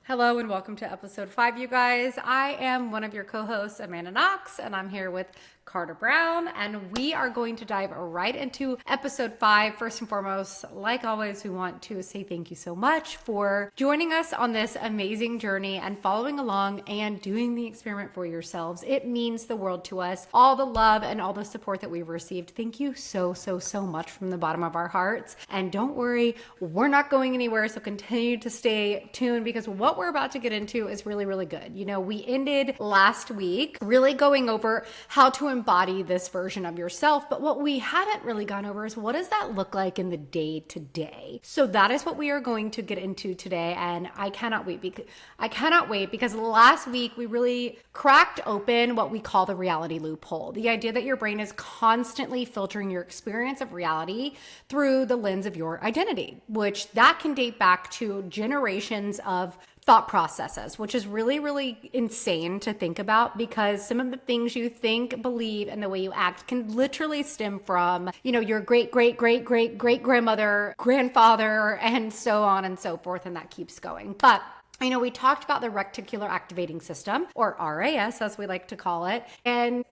Hello and welcome to episode 5, you guys. I am one of your co-hosts, Amanda Knox, and I'm here with Carter Brown, and we are going to dive right into episode 5. First and foremost, like always, we want to say thank you so much for joining us on this amazing journey and following along and doing the experiment for yourselves. It means the world to us. All the love and all the support that we've received. Thank you so much from the bottom of our hearts. And don't worry, we're not going anywhere, so continue to stay tuned because what we're about to get into is really good. You know, we ended last week really going over how to embody this version of yourself, but what we haven't really gone over is what does that look like in the day to day. So that is what we are going to get into today, and I cannot wait because last week we really cracked open what we call the reality loophole. The idea that your brain is constantly filtering your experience of reality through the lens of your identity, which that can date back to generations of thought processes, which is really insane to think about because some of the things you think, believe, and the way you act can literally stem from, your great grandmother, grandfather, and so on and so forth, and that keeps going. But we talked about the Reticular Activating System, or RAS as we like to call it. And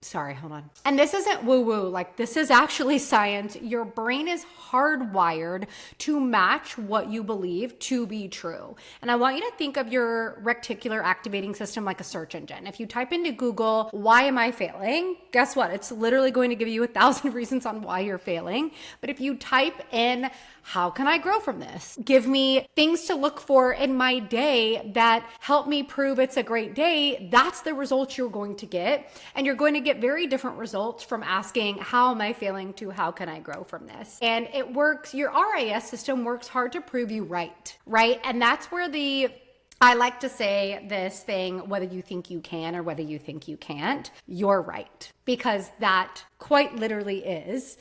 And this isn't woo-woo, this is actually science. Your brain is hardwired to match what you believe to be true. And I want you to think of your Reticular Activating System like a search engine. If you type into Google, why am I failing? Guess what? It's literally going to give you 1,000 reasons on why you're failing. But if you type in, how can I grow from this? Give me things to look for in my day that help me prove it's a great day. That's the results you're going to get. And you're going to get very different results from asking, how am I failing, to how can I grow from this? And it works, your RAS system works hard to prove you right? And that's where I like to say this thing, whether you think you can or whether you think you can't, you're right. Because that quite literally is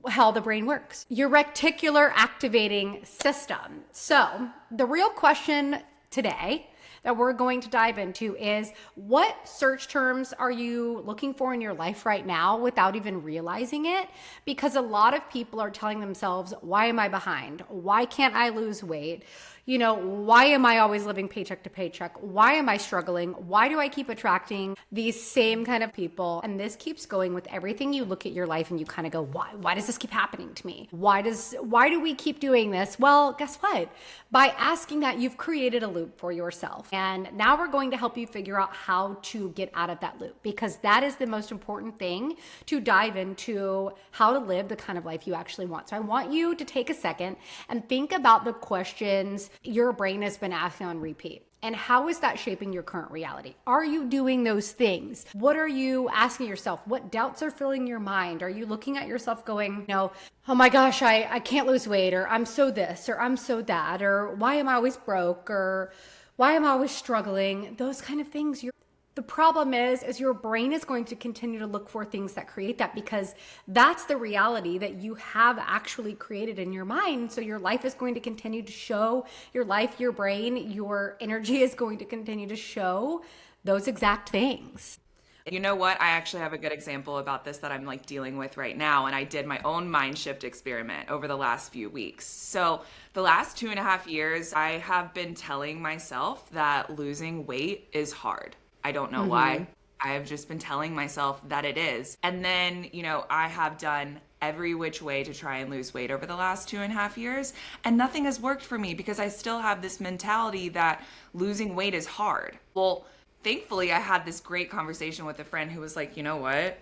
how the brain works. Your reticular activating system. So the real question today that we're going to dive into is, what search terms are you looking for in your life right now without even realizing it? Because a lot of people are telling themselves, why am I behind? Why can't I lose weight? Why am I always living paycheck to paycheck? Why am I struggling? Why do I keep attracting these same kind of people? And this keeps going with everything. You look at your life and you kind of go, why? Why does this keep happening to me? Why do we keep doing this? Well, guess what? By asking that, you've created a loop for yourself. And now we're going to help you figure out how to get out of that loop, because that is the most important thing to dive into how to live the kind of life you actually want. So I want you to take a second and think about the questions your brain has been asking on repeat. And how is that shaping your current reality? Are you doing those things? What are you asking yourself? What doubts are filling your mind? Are you looking at yourself going, oh my gosh, I can't lose weight, or I'm so this, or I'm so that, or why am I always broke, or why am I always struggling? Those kind of things. The problem is your brain is going to continue to look for things that create that, because that's the reality that you have actually created in your mind. So your life is going to continue to show, your life, your brain, your energy is going to continue to show those exact things. You know what? I actually have a good example about this that I'm dealing with right now. And I did my own mind shift experiment over the last few weeks. So the last 2.5 years, I have been telling myself that losing weight is hard. I don't know why. I have just been telling myself that it is. And then, I have done every which way to try and lose weight over the last 2.5 years. And nothing has worked for me because I still have this mentality that losing weight is hard. Well, thankfully, I had this great conversation with a friend who was like, you know what,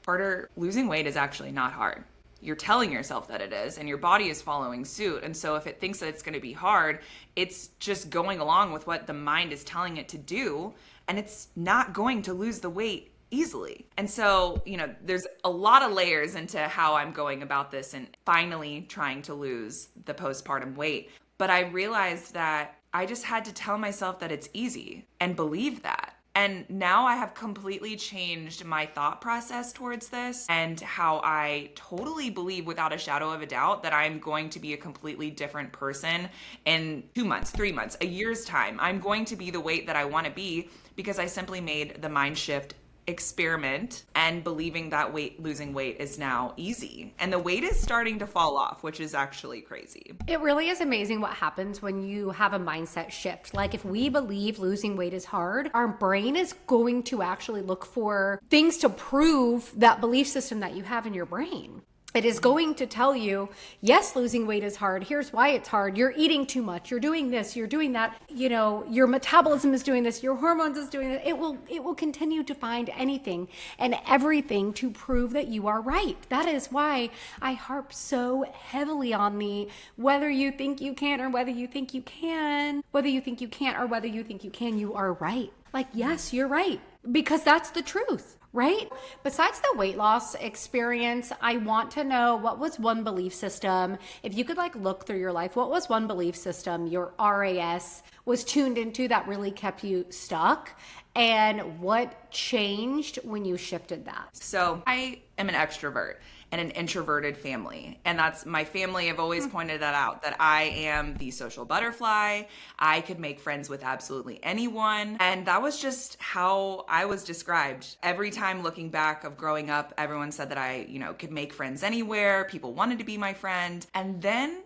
Carter, losing weight is actually not hard. You're telling yourself that it is, and your body is following suit. And so if it thinks that it's going to be hard, it's just going along with what the mind is telling it to do. And it's not going to lose the weight easily. And so, there's a lot of layers into how I'm going about this and finally trying to lose the postpartum weight. But I realized that I just had to tell myself that it's easy and believe that. And now I have completely changed my thought process towards this and how I totally believe without a shadow of a doubt that I'm going to be a completely different person in 2 months, 3 months, a year's time. I'm going to be the weight that I want to be because I simply made the mind shift experiment and believing that losing weight is now easy. And the weight is starting to fall off, which is actually crazy. It really is amazing what happens when you have a mindset shift. Like if we believe losing weight is hard, our brain is going to actually look for things to prove that belief system that you have in your brain. It is going to tell you, yes, losing weight is hard. Here's why it's hard. You're eating too much. You're doing this. You're doing that. You know, your metabolism is doing this. Your hormones is doing this. It will continue to find anything and everything to prove that you are right. That is why I harp so heavily on the whether you think you can or whether you think you can, whether you think you can't or whether you think you can, you are right. Like, yes, you're right, because that's the truth. Right? Besides the weight loss experience, I want to know what was one belief system, if you could like look through your life, what was one belief system your RAS was tuned into that really kept you stuck, and what changed when you shifted that? So I am an extrovert and an introverted family. And that's my family. I've always pointed that out, that I am the social butterfly. I could make friends with absolutely anyone. And that was just how I was described. Every time looking back of growing up, everyone said that I, could make friends anywhere. People wanted to be my friend. And then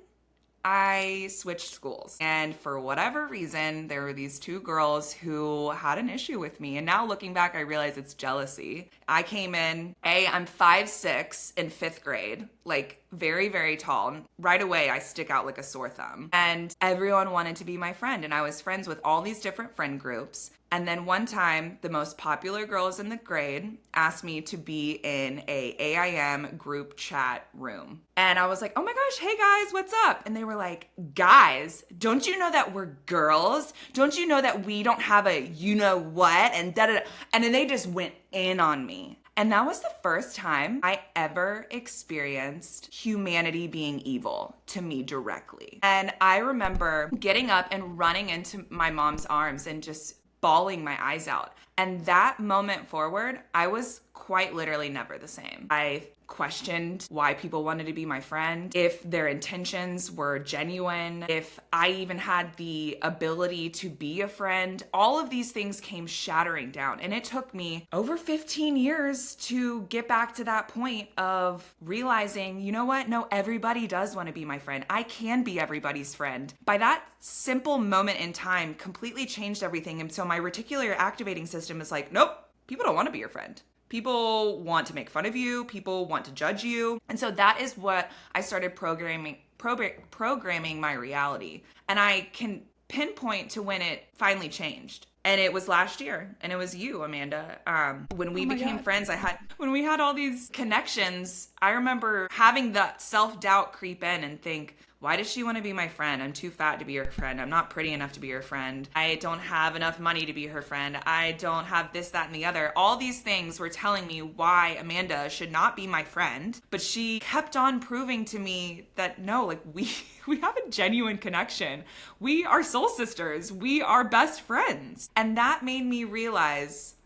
I switched schools. And for whatever reason, there were these two girls who had an issue with me. And now looking back, I realize it's jealousy. I came in, I'm 5'6" in 5th grade, like very, very tall. Right away, I stick out like a sore thumb. And everyone wanted to be my friend. And I was friends with all these different friend groups. And then one time, the most popular girls in the grade asked me to be in a AIM group chat room. And I was like, oh my gosh, hey guys, what's up? And they were like, guys, don't you know that we're girls? Don't you know that we don't have a you-know-what? And da-da-da. And then they just went in on me. And that was the first time I ever experienced humanity being evil to me directly. And I remember getting up and running into my mom's arms and just bawling my eyes out. And that moment forward, I was quite literally never the same. I questioned why people wanted to be my friend, if their intentions were genuine, if I even had the ability to be a friend. All of these things came shattering down. And it took me over 15 years to get back to that point of realizing, you know what? No, everybody does want to be my friend. I can be everybody's friend. By that simple moment in time, completely changed everything. And so my reticular activating system is like, nope, people don't want to be your friend. People want to make fun of you. People want to judge you. And so that is what I started programming my reality. And I can pinpoint to when it finally changed. And it was last year. And it was you, Amanda. When we became friends, when we had all these connections, I remember having that self-doubt creep in and think, why does she want to be my friend? I'm too fat to be her friend. I'm not pretty enough to be her friend. I don't have enough money to be her friend. I don't have this, that, and the other. All these things were telling me why Amanda should not be my friend. But she kept on proving to me that no, like we have a genuine connection. We are soul sisters. We are best friends. And that made me realize,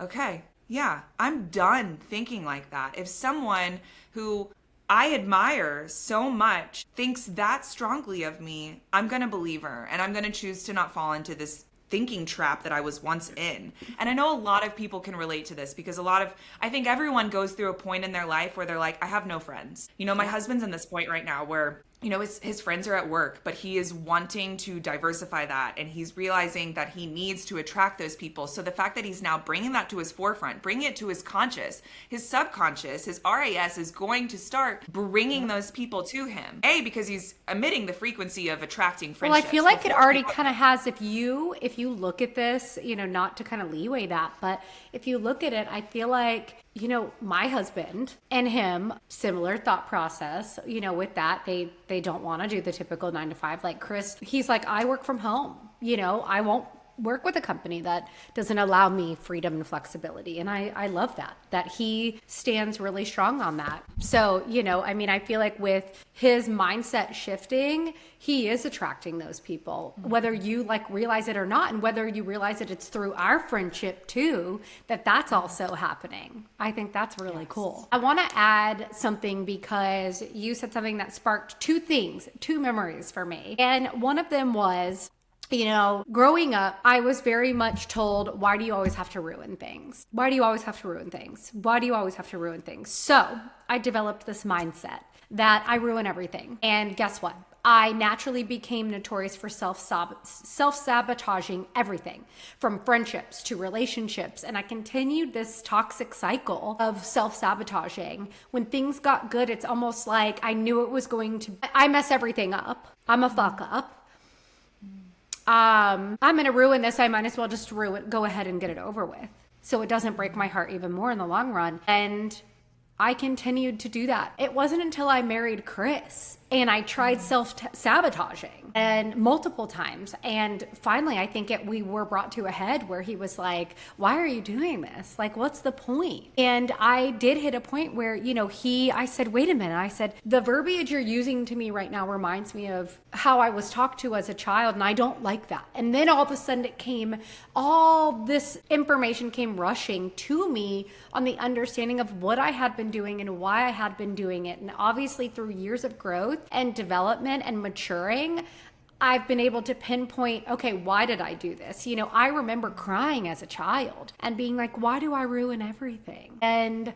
okay, yeah, I'm done thinking like that. If someone who I admire so much thinks that strongly of me, I'm going to believe her, and I'm going to choose to not fall into this thinking trap that I was once in. And I know a lot of people can relate to this because I think everyone goes through a point in their life where they're like, I have no friends. My husband's in this point right now where his friends are at work, but he is wanting to diversify that. And he's realizing that he needs to attract those people. So the fact that he's now bringing that to his forefront, bringing it to his conscious, his subconscious, his RAS is going to start bringing those people to him. Because he's emitting the frequency of attracting friendships. Well, I feel like it already kind of has, if you look at this, not to kind of leeway that, but if you look at it, I feel like, my husband and him, similar thought process, with that, they don't want to do the typical 9 to 5. Like Chris, he's like, I work from home. I won't work with a company that doesn't allow me freedom and flexibility. And I love that he stands really strong on that. So, I feel like with his mindset shifting, he is attracting those people, whether you realize it or not. And whether you realize that it's through our friendship too, that's also happening. I think that's really cool. I want to add something because you said something that sparked two memories for me. And one of them was, Growing up, I was very much told, why do you always have to ruin things? Why do you always have to ruin things? Why do you always have to ruin things? So I developed this mindset that I ruin everything. And guess what? I naturally became notorious for self-sabotaging everything, from friendships to relationships. And I continued this toxic cycle of self-sabotaging. When things got good, it's almost like I knew it was going to, I mess everything up. I'm a fuck up. I'm going to ruin this. I might as well just go ahead and get it over with, so it doesn't break my heart even more in the long run. And I continued to do that. It wasn't until I married Chris and I tried self-sabotaging and multiple times. And finally, I think we were brought to a head where he was like, why are you doing this? Like, what's the point? And I did hit a point where, I said, wait a minute. I said, the verbiage you're using to me right now reminds me of how I was talked to as a child. And I don't like that. And then all of a sudden all this information came rushing to me on the understanding of what I had been doing and why I had been doing it. And obviously through years of growth and development and maturing, I've been able to pinpoint, okay, why did I do this? I remember crying as a child and being like, why do I ruin everything? And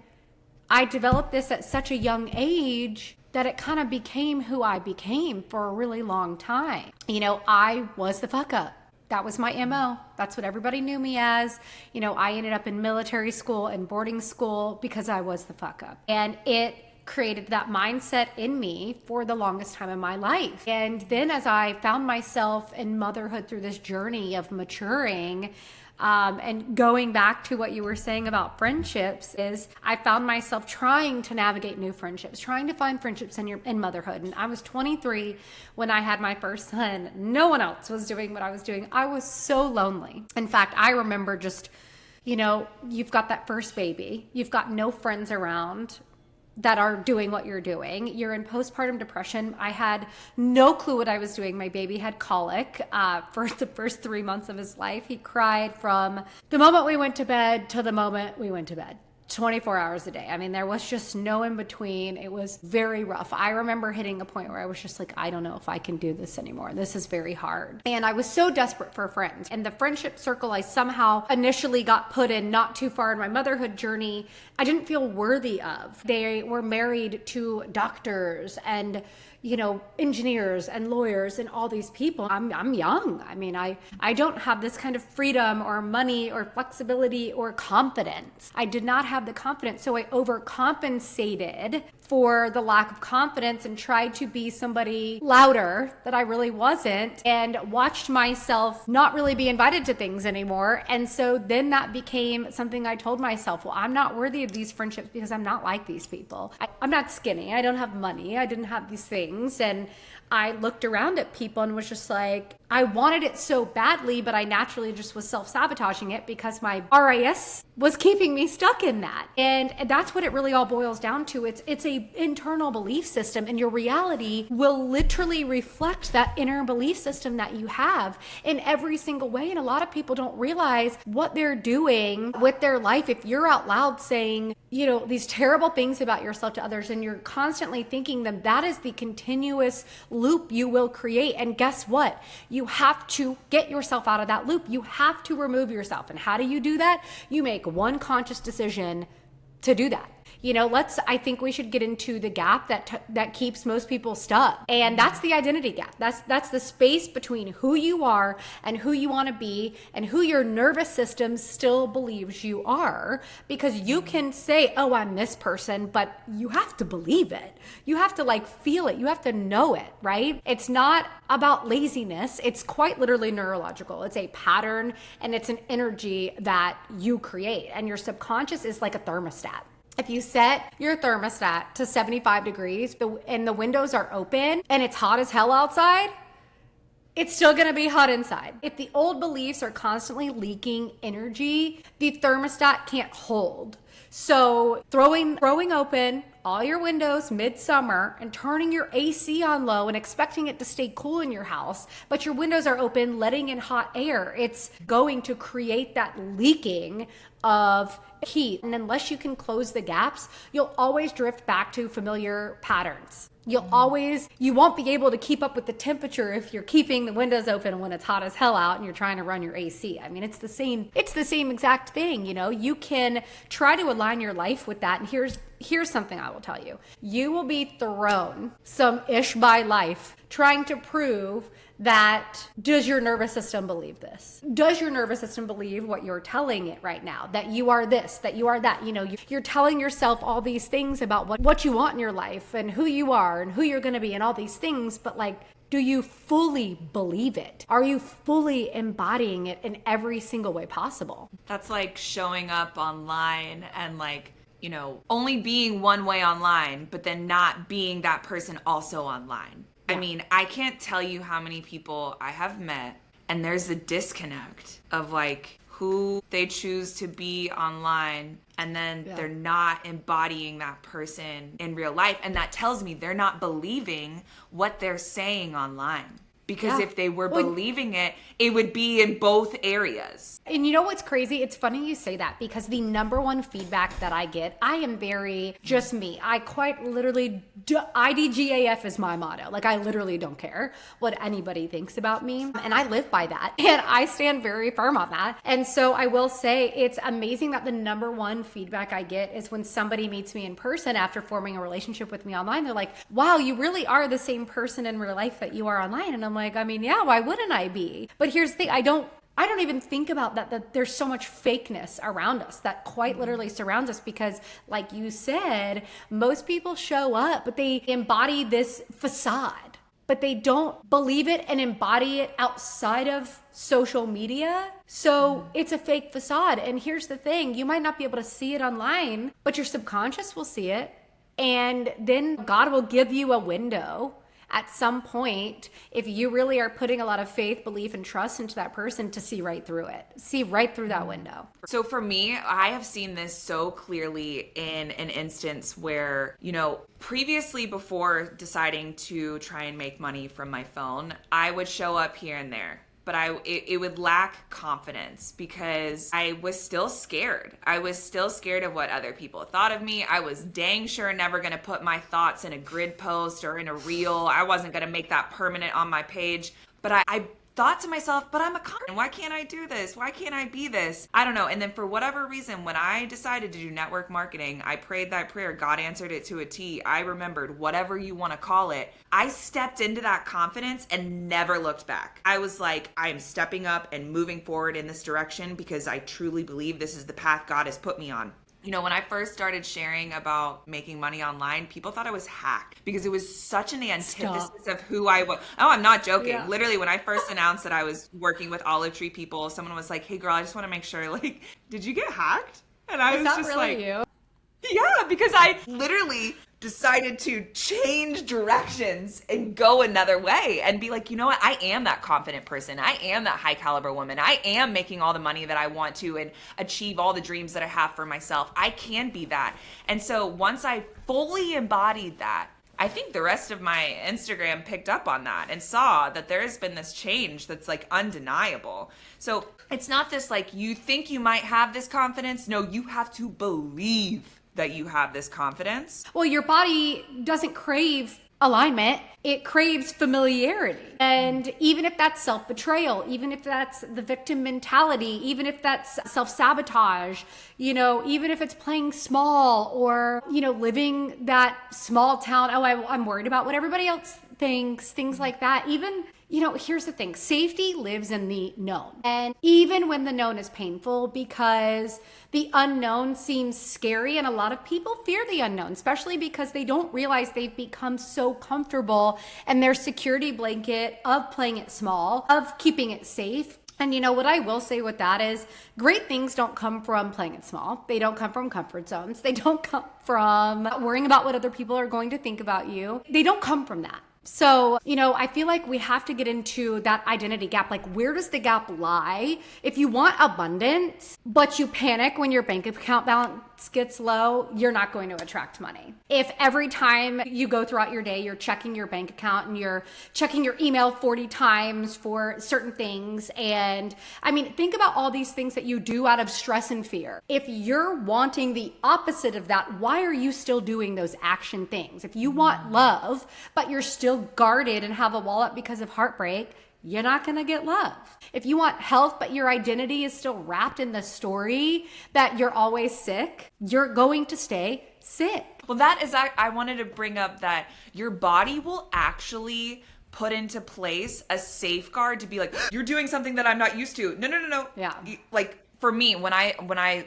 I developed this at such a young age that it kind of became who I became for a really long time. I was the fuck up. That was my MO. That's what everybody knew me as. I ended up in military school and boarding school because I was the fuck up. And it created that mindset in me for the longest time in my life. And then as I found myself in motherhood through this journey of maturing, and going back to what you were saying about friendships, is I found myself trying to navigate new friendships, trying to find friendships in motherhood. And I was 23 when I had my first son. No one else was doing what I was doing. I was so lonely. In fact, I remember just, you've got that first baby, you've got no friends around that are doing what you're doing. You're in postpartum depression. I had no clue what I was doing. My baby had colic for the first 3 months of his life. He cried from the moment we went to bed to the moment we went to bed. 24 hours a day. I mean, there was just no in between. It was very rough. I remember hitting a point where I was just like, I don't know if I can do this anymore. This is very hard. And I was so desperate for friends. And the friendship circle I somehow initially got put in not too far in my motherhood journey, I didn't feel worthy of. They were married to doctors and engineers and lawyers and all these people. I'm young. I mean, I don't have this kind of freedom or money or flexibility or confidence. I did not have the confidence. So I overcompensated for the lack of confidence and tried to be somebody louder that I really wasn't, and watched myself not really be invited to things anymore. And so then that became something I told myself, well, I'm not worthy of these friendships because I'm not like these people. I'm not skinny. I don't have money. I didn't have these things. And I looked around at people and was just like, I wanted it so badly, but I naturally just was self-sabotaging it because my RIS was keeping me stuck in that. And that's what it really all boils down to. It's a internal belief system, and your reality will literally reflect that inner belief system that you have in every single way. And a lot of people don't realize what they're doing with their life. If you're out loud saying, these terrible things about yourself to others, and you're constantly thinking them, that is the continuous loop you will create. And guess what? You have to get yourself out of that loop. You have to remove yourself. And how do you do that? You make one conscious decision to do that. I think we should get into the gap that keeps most people stuck. And that's the identity gap. That's the space between who you are and who you want to be and who your nervous system still believes you are. Because you can say, oh, I'm this person, but you have to believe it. You have to feel it. You have to know it, right? It's not about laziness. It's quite literally neurological. It's a pattern and it's an energy that you create. And your subconscious is like a thermostat. If you set your thermostat to 75 degrees and the windows are open and it's hot as hell outside, it's still going to be hot inside. If the old beliefs are constantly leaking energy, the thermostat can't hold. So throwing open all your windows midsummer and turning your AC on low and expecting it to stay cool in your house, but your windows are open, letting in hot air, it's going to create that leaking of heat. And unless you can close the gaps, you'll always drift back to familiar patterns. You won't be able to keep up with the temperature if you're keeping the windows open when it's hot as hell out and you're trying to run your AC. I mean, it's the same exact thing. You can try to align your life with that. And here's something I will tell you. You will be thrown some ish by life trying to prove that, does your nervous system believe this? Does your nervous system believe what you're telling it right now? That you are this, that you are that. You're telling yourself all these things about what you want in your life and who you are and who you're going to be and all these things. But do you fully believe it? Are you fully embodying it in every single way possible? That's like showing up online and only being one way online, but then not being that person also online. I mean, I can't tell you how many people I have met, and there's a disconnect of who they choose to be online, and then they're not embodying that person in real life. And that tells me they're not believing what they're saying online. Because if they were believing it, it would be in both areas. And you know what's crazy? It's funny you say that, because the number one feedback that I get, I am very just me. I quite literally, IDGAF is my motto. I literally don't care what anybody thinks about me. And I live by that. And I stand very firm on that. And so I will say it's amazing that the number one feedback I get is when somebody meets me in person after forming a relationship with me online. They're like, wow, you really are the same person in real life that you are online. And I'm like, I mean, yeah, why wouldn't I be? But here's the thing, I don't even think about that there's so much fakeness around us that quite literally surrounds us, because like you said, most people show up, but they embody this facade, but they don't believe it and embody it outside of social media. So it's a fake facade. And here's the thing, you might not be able to see it online, but your subconscious will see it. And then God will give you a window at some point, if you really are putting a lot of faith, belief, and trust into that person, to see right through it, see right through that window. So for me, I have seen this so clearly in an instance where, previously, before deciding to try and make money from my phone, I would show up here and there. But it would lack confidence because I was still scared. I was still scared of what other people thought of me. I was dang sure never going to put my thoughts in a grid post or in a reel. I wasn't going to make that permanent on my page. But I thought to myself, but I'm a con. Why can't I do this? Why can't I be this? I don't know. And then for whatever reason, when I decided to do network marketing, I prayed that prayer. God answered it to a T. I remembered, whatever you want to call it. I stepped into that confidence and never looked back. I was like, I am stepping up and moving forward in this direction because I truly believe this is the path God has put me on. When I first started sharing about making money online, people thought I was hacked because it was such an antithesis of who I was. Oh, I'm not joking. Yeah. Literally, when I first announced that I was working with olive tree people, someone was like, hey girl, I just want to make sure, did you get hacked? And I was just really you? Yeah, because I literally decided to change directions and go another way and be like, you know what? I am that confident person. I am that high caliber woman. I am making all the money that I want to and achieve all the dreams that I have for myself. I can be that. And so once I fully embodied that, I think the rest of my Instagram picked up on that and saw that there has been this change that's undeniable. So it's not this you think you might have this confidence. No, you have to believe that you have this confidence. Well, your body doesn't crave alignment, it craves familiarity. And even if that's self-betrayal, even if that's the victim mentality, even if that's self-sabotage, even if it's playing small or, living that small town, I'm worried about what everybody else thinks, things like that. Even, here's the thing, safety lives in the known. And even when the known is painful, because the unknown seems scary, and a lot of people fear the unknown, especially because they don't realize they've become so comfortable in their security blanket of playing it small, of keeping it safe. And what I will say with that is, great things don't come from playing it small. They don't come from comfort zones. They don't come from worrying about what other people are going to think about you. They don't come from that. So, I feel like we have to get into that identity gap. Like, where does the gap lie? If you want abundance, but you panic when your bank account balance gets low, you're not going to attract money. If every time you go throughout your day, you're checking your bank account and you're checking your email 40 times for certain things. And think about all these things that you do out of stress and fear. If you're wanting the opposite of that, why are you still doing those action things? If you want love, but you're still guarded and have a wall up because of heartbreak, you're not going to get love. If you want health, but your identity is still wrapped in the story that you're always sick, you're going to stay sick. Well, I wanted to bring up that your body will actually put into place a safeguard to be like, you're doing something that I'm not used to. No. Yeah. Like for me, when I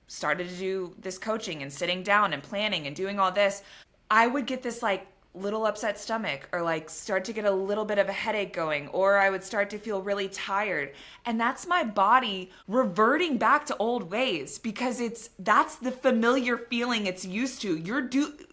started to do this coaching and sitting down and planning and doing all this, I would get this like little upset stomach, or like start to get a little bit of a headache going, or I would start to feel really tired. And that's my body reverting back to old ways, because that's the familiar feeling it's used to.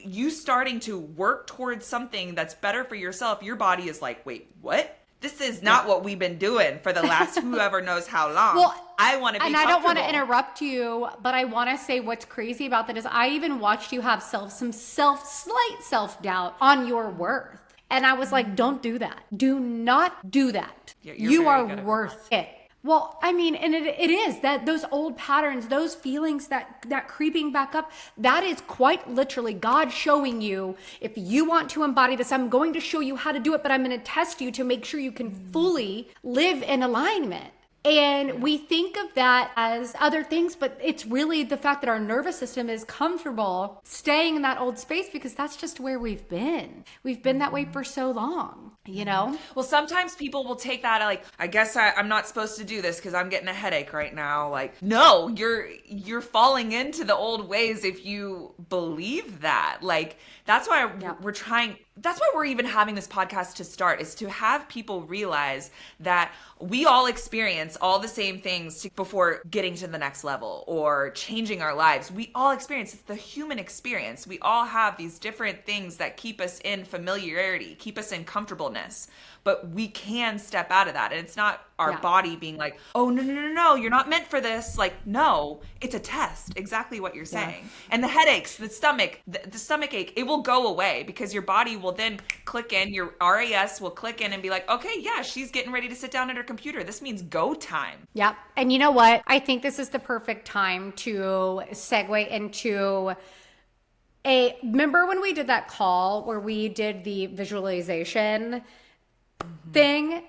You starting to work towards something that's better for yourself. Your body is like, wait, what? This is not what we've been doing for the last whoever knows how long. Well, I want to be comfortable. And I don't want to interrupt you, but I want to say what's crazy about that is I even watched you have some slight self-doubt on your worth. And I was like, don't do that. Do not do that. You are worth it. Well, and it is that those old patterns, those feelings that creeping back up, that is quite literally God showing you, if you want to embody this, I'm going to show you how to do it, but I'm going to test you to make sure you can fully live in alignment. And we think of that as other things, but it's really the fact that our nervous system is comfortable staying in that old space because that's just where we've been. We've been that way for so long, Well, sometimes people will take that like, I guess I'm not supposed to do this because I'm getting a headache right now. Like, no, you're falling into the old ways if you believe that. Like, that's why we're trying. That's why we're even having this podcast to start, is to have people realize that we all experience all the same things before getting to the next level or changing our lives. We all experience, it's the human experience. We all have these different things that keep us in familiarity, keep us in comfortableness. But we can step out of that. And it's not our body being like, oh, no, you're not meant for this. Like, no, it's a test. Exactly what you're saying. Yeah. And the headaches, the stomach, the stomach ache, it will go away because your body will then click in. Your RAS will click in and be like, okay, yeah, she's getting ready to sit down at her computer. This means go time. Yep. And you know what? I think this is the perfect time to segue into remember when we did that call where we did the visualization thing?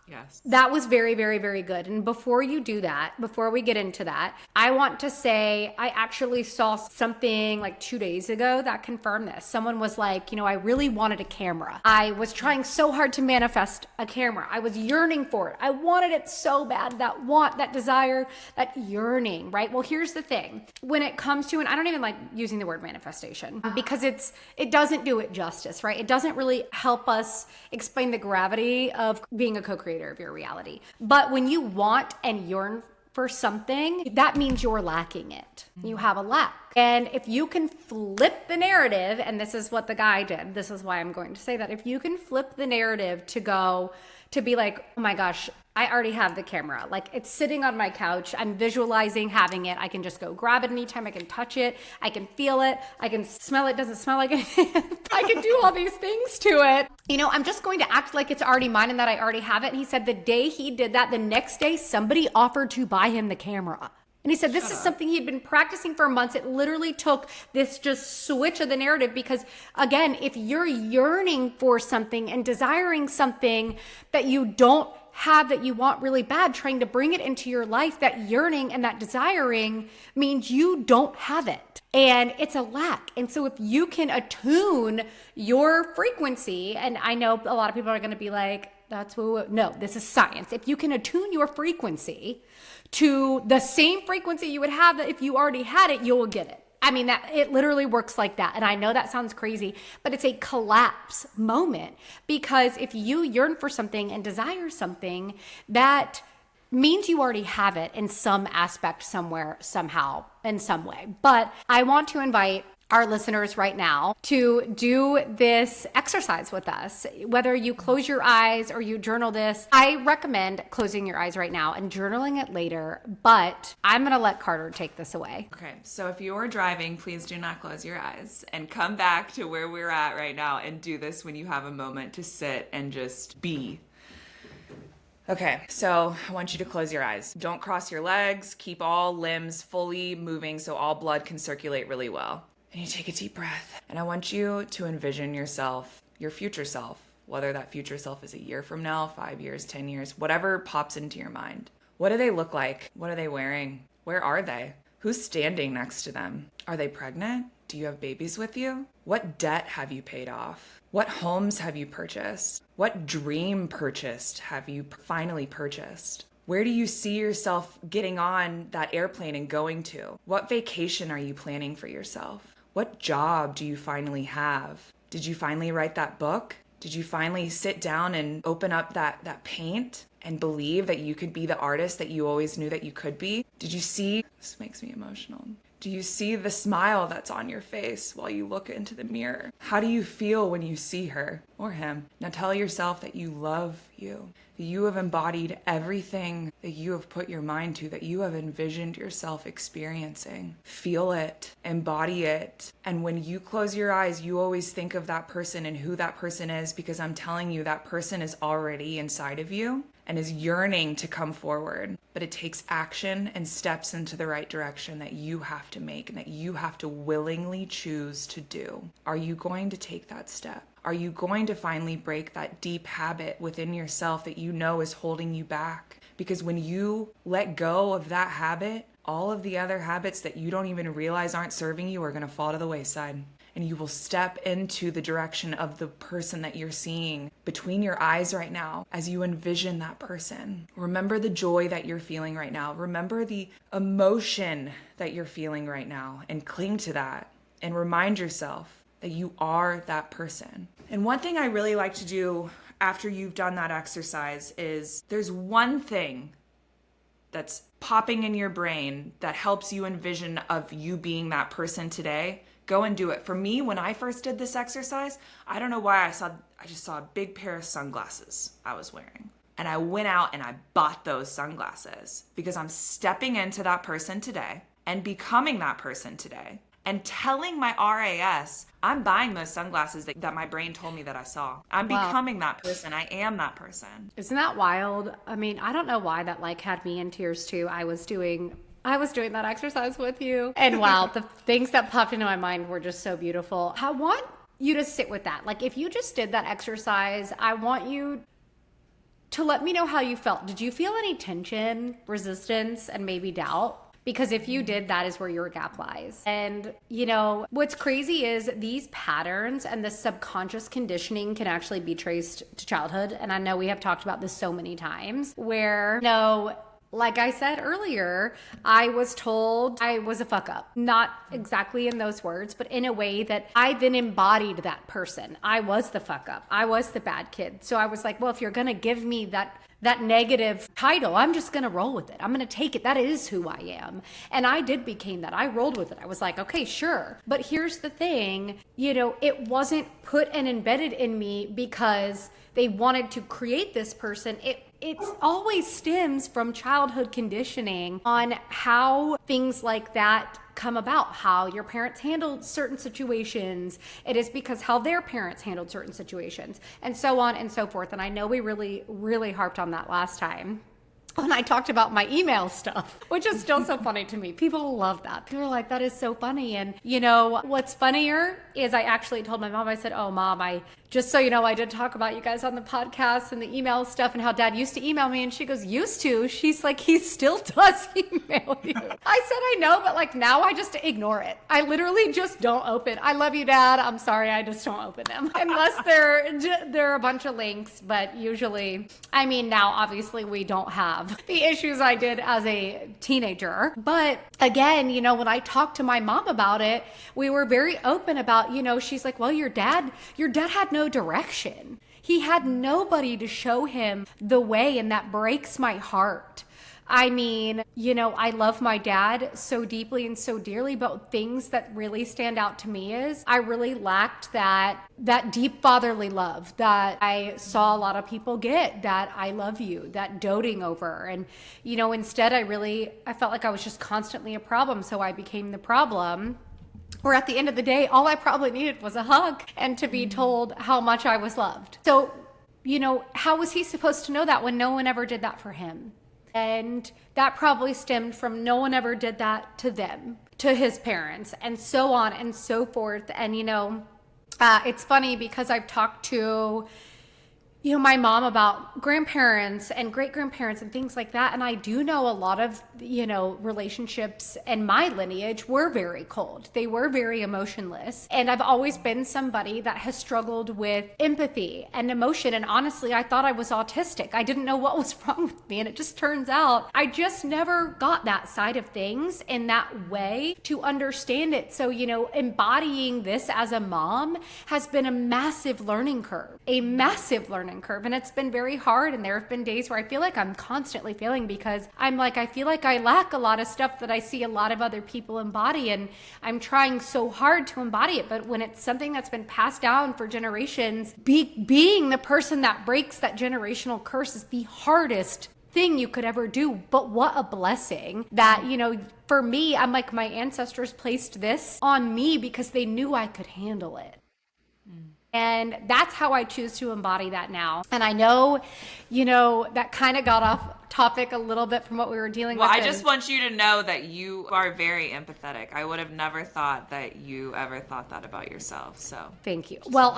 Yes. That was very, very, very good. And before you do that, before we get into that, I want to say I actually saw something like 2 days ago that confirmed this. Someone was like, I really wanted a camera. I was trying so hard to manifest a camera. I was yearning for it. I wanted it so bad, that want, that desire, that yearning, right? Well, here's the thing. When it comes to, and I don't even like using the word manifestation because it doesn't do it justice, right? It doesn't really help us explain the gravity of being a co-creator of your reality. But when you want and yearn for something, that means you're lacking it. You have a lack. And if you can flip the narrative, and this is what the guy did, this is why I'm going to say that, if you can flip the narrative to be like, oh my gosh, I already have the camera. Like, it's sitting on my couch. I'm visualizing having it. I can just go grab it anytime. I can touch it. I can feel it. I can smell it. Doesn't smell like anything. I can do all these things to it. I'm just going to act like it's already mine and that I already have it. And he said the day he did that, the next day, somebody offered to buy him the camera. And he said this is something he'd been practicing for months. It literally took this just switch of the narrative because, again, if you're yearning for something and desiring something that you don't have, that you want really bad, trying to bring it into your life, that yearning and that desiring means you don't have it. And it's a lack. And so if you can attune your frequency, and I know a lot of people are going to be like, no, this is science. If you can attune your frequency to the same frequency you would have that if you already had it, you'll get it. That it literally works like that. And I know that sounds crazy, but it's a collapse moment, because if you yearn for something and desire something, that means you already have it in some aspect, somewhere, somehow, in some way. But I want to invite our listeners right now to do this exercise with us. Whether you close your eyes or you journal this, I recommend closing your eyes right now and journaling it later, but I'm going to let Carter take this away. Okay, so if you are driving, please do not close your eyes and come back to where we're at right now and do this when you have a moment to sit and just be. Okay, so I want you to close your eyes. Don't cross your legs. Keep all limbs fully moving so all blood can circulate really well. And you take a deep breath. And I want you to envision yourself, your future self, whether that future self is a year from now, 5 years, 10 years, whatever pops into your mind. What do they look like? What are they wearing? Where are they? Who's standing next to them? Are they pregnant? Do you have babies with you? What debt have you paid off? What homes have you purchased? What dream purchased have you finally purchased? Where do you see yourself getting on that airplane and going to? What vacation are you planning for yourself? What job do you finally have? Did you finally write that book? Did you finally sit down and open up that paint and believe that you could be the artist that you always knew that you could be? Did you see, this makes me emotional. Do you see the smile that's on your face while you look into the mirror? How do you feel when you see her or him? Now tell yourself that you love you, that you have embodied everything that you have put your mind to, that you have envisioned yourself experiencing. Feel it, embody it. And when you close your eyes, you always think of that person and who that person is, because I'm telling you, that person is already inside of you and is yearning to come forward. But it takes action and steps into the right direction that you have to make and that you have to willingly choose to do. Are you going to take that step? Are you going to finally break that deep habit within yourself that you know is holding you back? Because when you let go of that habit, all of the other habits that you don't even realize aren't serving you are going to fall to the wayside. And you will step into the direction of the person that you're seeing between your eyes right now as you envision that person. Remember the joy that you're feeling right now. Remember the emotion that you're feeling right now and cling to that and remind yourself that you are that person. And one thing I really like to do after you've done that exercise is there's one thing that's popping in your brain that helps you envision of you being that person today. Go and do it. For me, when I first did this exercise, I don't know why I just saw a big pair of sunglasses I was wearing. And I went out and I bought those sunglasses because I'm stepping into that person today and becoming that person today and telling my RAS, I'm buying those sunglasses that my brain told me that I saw. I'm becoming that person. I am that person. Isn't that wild? I mean, I don't know why that had me in tears too. I was doing that exercise with you. And wow, the things that popped into my mind were just so beautiful. I want you to sit with that. Like if you just did that exercise, I want you to let me know how you felt. Did you feel any tension, resistance, and maybe doubt? Because if you did, that is where your gap lies. And you know, what's crazy is these patterns and the subconscious conditioning can actually be traced to childhood. And I know we have talked about this so many times where, like I said earlier, I was told I was a fuck up. Not exactly in those words, but in a way that I then embodied that person. I was the fuck up. I was the bad kid. So I was like, well, if you're going to give me that negative title, I'm just going to roll with it. I'm going to take it. That is who I am. And I did become that. I rolled with it. I was like, okay, sure. But here's the thing, it wasn't put and embedded in me because they wanted to create this person. It always stems from childhood conditioning on how things like that come about, how your parents handled certain situations. It is because how their parents handled certain situations, and so on and so forth. And I know we really, really harped on that last time when I talked about my email stuff, which is still so funny to me. People love that. People are like, that is so funny. And what's funnier is I actually told my mom, I said, oh, Mom, just so you know, I did talk about you guys on the podcast and the email stuff and how Dad used to email me. And she goes, used to? She's like, he still does email you. I said, I know, but now I just ignore it. I literally just don't open. I love you, Dad. I'm sorry. I just don't open them unless they're a bunch of links. But usually, now obviously we don't have the issues I did as a teenager. But again, when I talked to my mom about it, we were very open about, she's like, well, your dad had no direction. He had nobody to show him the way, and that breaks my heart. I mean, I love my dad so deeply and so dearly, but things that really stand out to me is I really lacked that deep fatherly love that I saw a lot of people get, that I love you, that doting over. And, instead I felt like I was just constantly a problem. So I became the problem. Or at the end of the day, all I probably needed was a hug and to be told how much I was loved. So, how was he supposed to know that when no one ever did that for him? And that probably stemmed from no one ever did that to them, to his parents, and so on and so forth. And, it's funny because I've talked to, my mom about grandparents and great grandparents and things like that. And I do know a lot of, relationships in my lineage were very cold. They were very emotionless. And I've always been somebody that has struggled with empathy and emotion. And honestly, I thought I was autistic. I didn't know what was wrong with me. And it just turns out I just never got that side of things in that way to understand it. So, embodying this as a mom has been a massive learning curve, and it's been very hard. And there have been days where I feel like I'm constantly failing because I feel like I lack a lot of stuff that I see a lot of other people embody, and I'm trying so hard to embody it. But when it's something that's been passed down for generations, being the person that breaks that generational curse is the hardest thing you could ever do. But what a blessing that, for me, I'm like, my ancestors placed this on me because they knew I could handle it. And that's how I choose to embody that now. And I know, that kind of got off topic a little bit from what we were dealing with. Well, I just want you to know that you are very empathetic. I would have never thought that you ever thought that about yourself. So thank you. Well,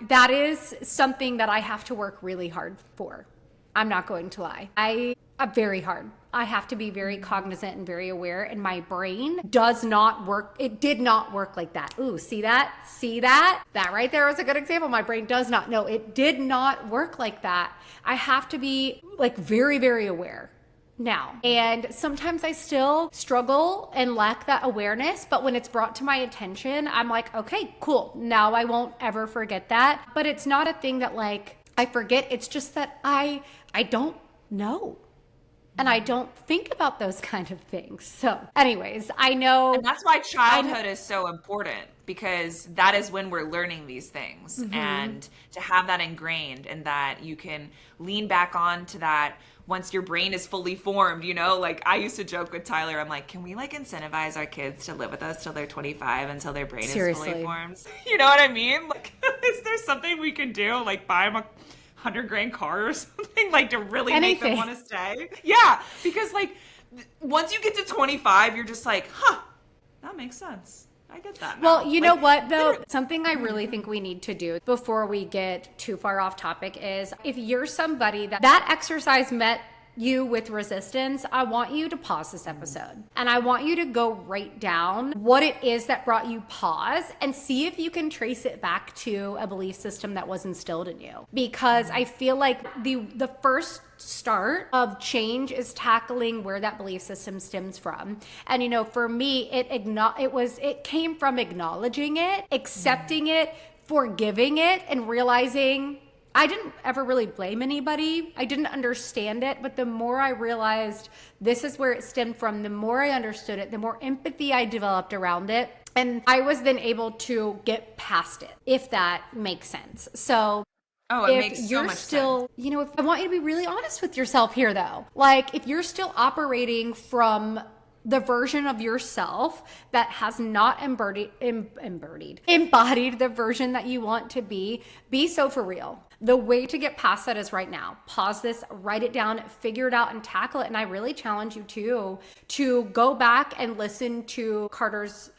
that is something that I have to work really hard for. I'm not going to lie. Very hard. I have to be very cognizant and very aware, and my brain does not work. It did not work like that. Ooh, see that? See that? That right there was a good example. My brain does not. No, it did not work like that. I have to be very, very aware now. And sometimes I still struggle and lack that awareness, but when it's brought to my attention, I'm like, okay, cool. Now I won't ever forget that. But it's not a thing that I forget. It's just that I don't know. And I don't think about those kind of things. So anyways, I know. And that's why childhood is so important, because that is when we're learning these things. Mm-hmm. And to have that ingrained, and that you can lean back on to that once your brain is fully formed, I used to joke with Tyler, I'm like, can we incentivize our kids to live with us till they're 25 until their brain is fully formed? You know what I mean? Is there something we can do? Buy them a $100,000 car or something, to really make them want to stay. Yeah, because once you get to 25, you're just that makes sense. I get that now. Well, you know what though? Something I really think we need to do before we get too far off topic is, if you're somebody that exercise met you with resistance, I want you to pause this episode, and I want you to go write down what it is that brought you pause and see if you can trace it back to a belief system that was instilled in you. Because I feel like the first start of change is tackling where that belief system stems from. And for me, it came from acknowledging it, accepting it, forgiving it, and realizing I didn't ever really blame anybody. I didn't understand it, but the more I realized this is where it stemmed from, the more I understood it, the more empathy I developed around it. And I was then able to get past it, if that makes sense. So it makes so much sense. If I want you to be really honest with yourself here though, if you're still operating from the version of yourself that has not embodied the version that you want to be so for real. The way to get past that is right now. Pause this, write it down, figure it out, and tackle it. And I really challenge you to go back and listen to Carter's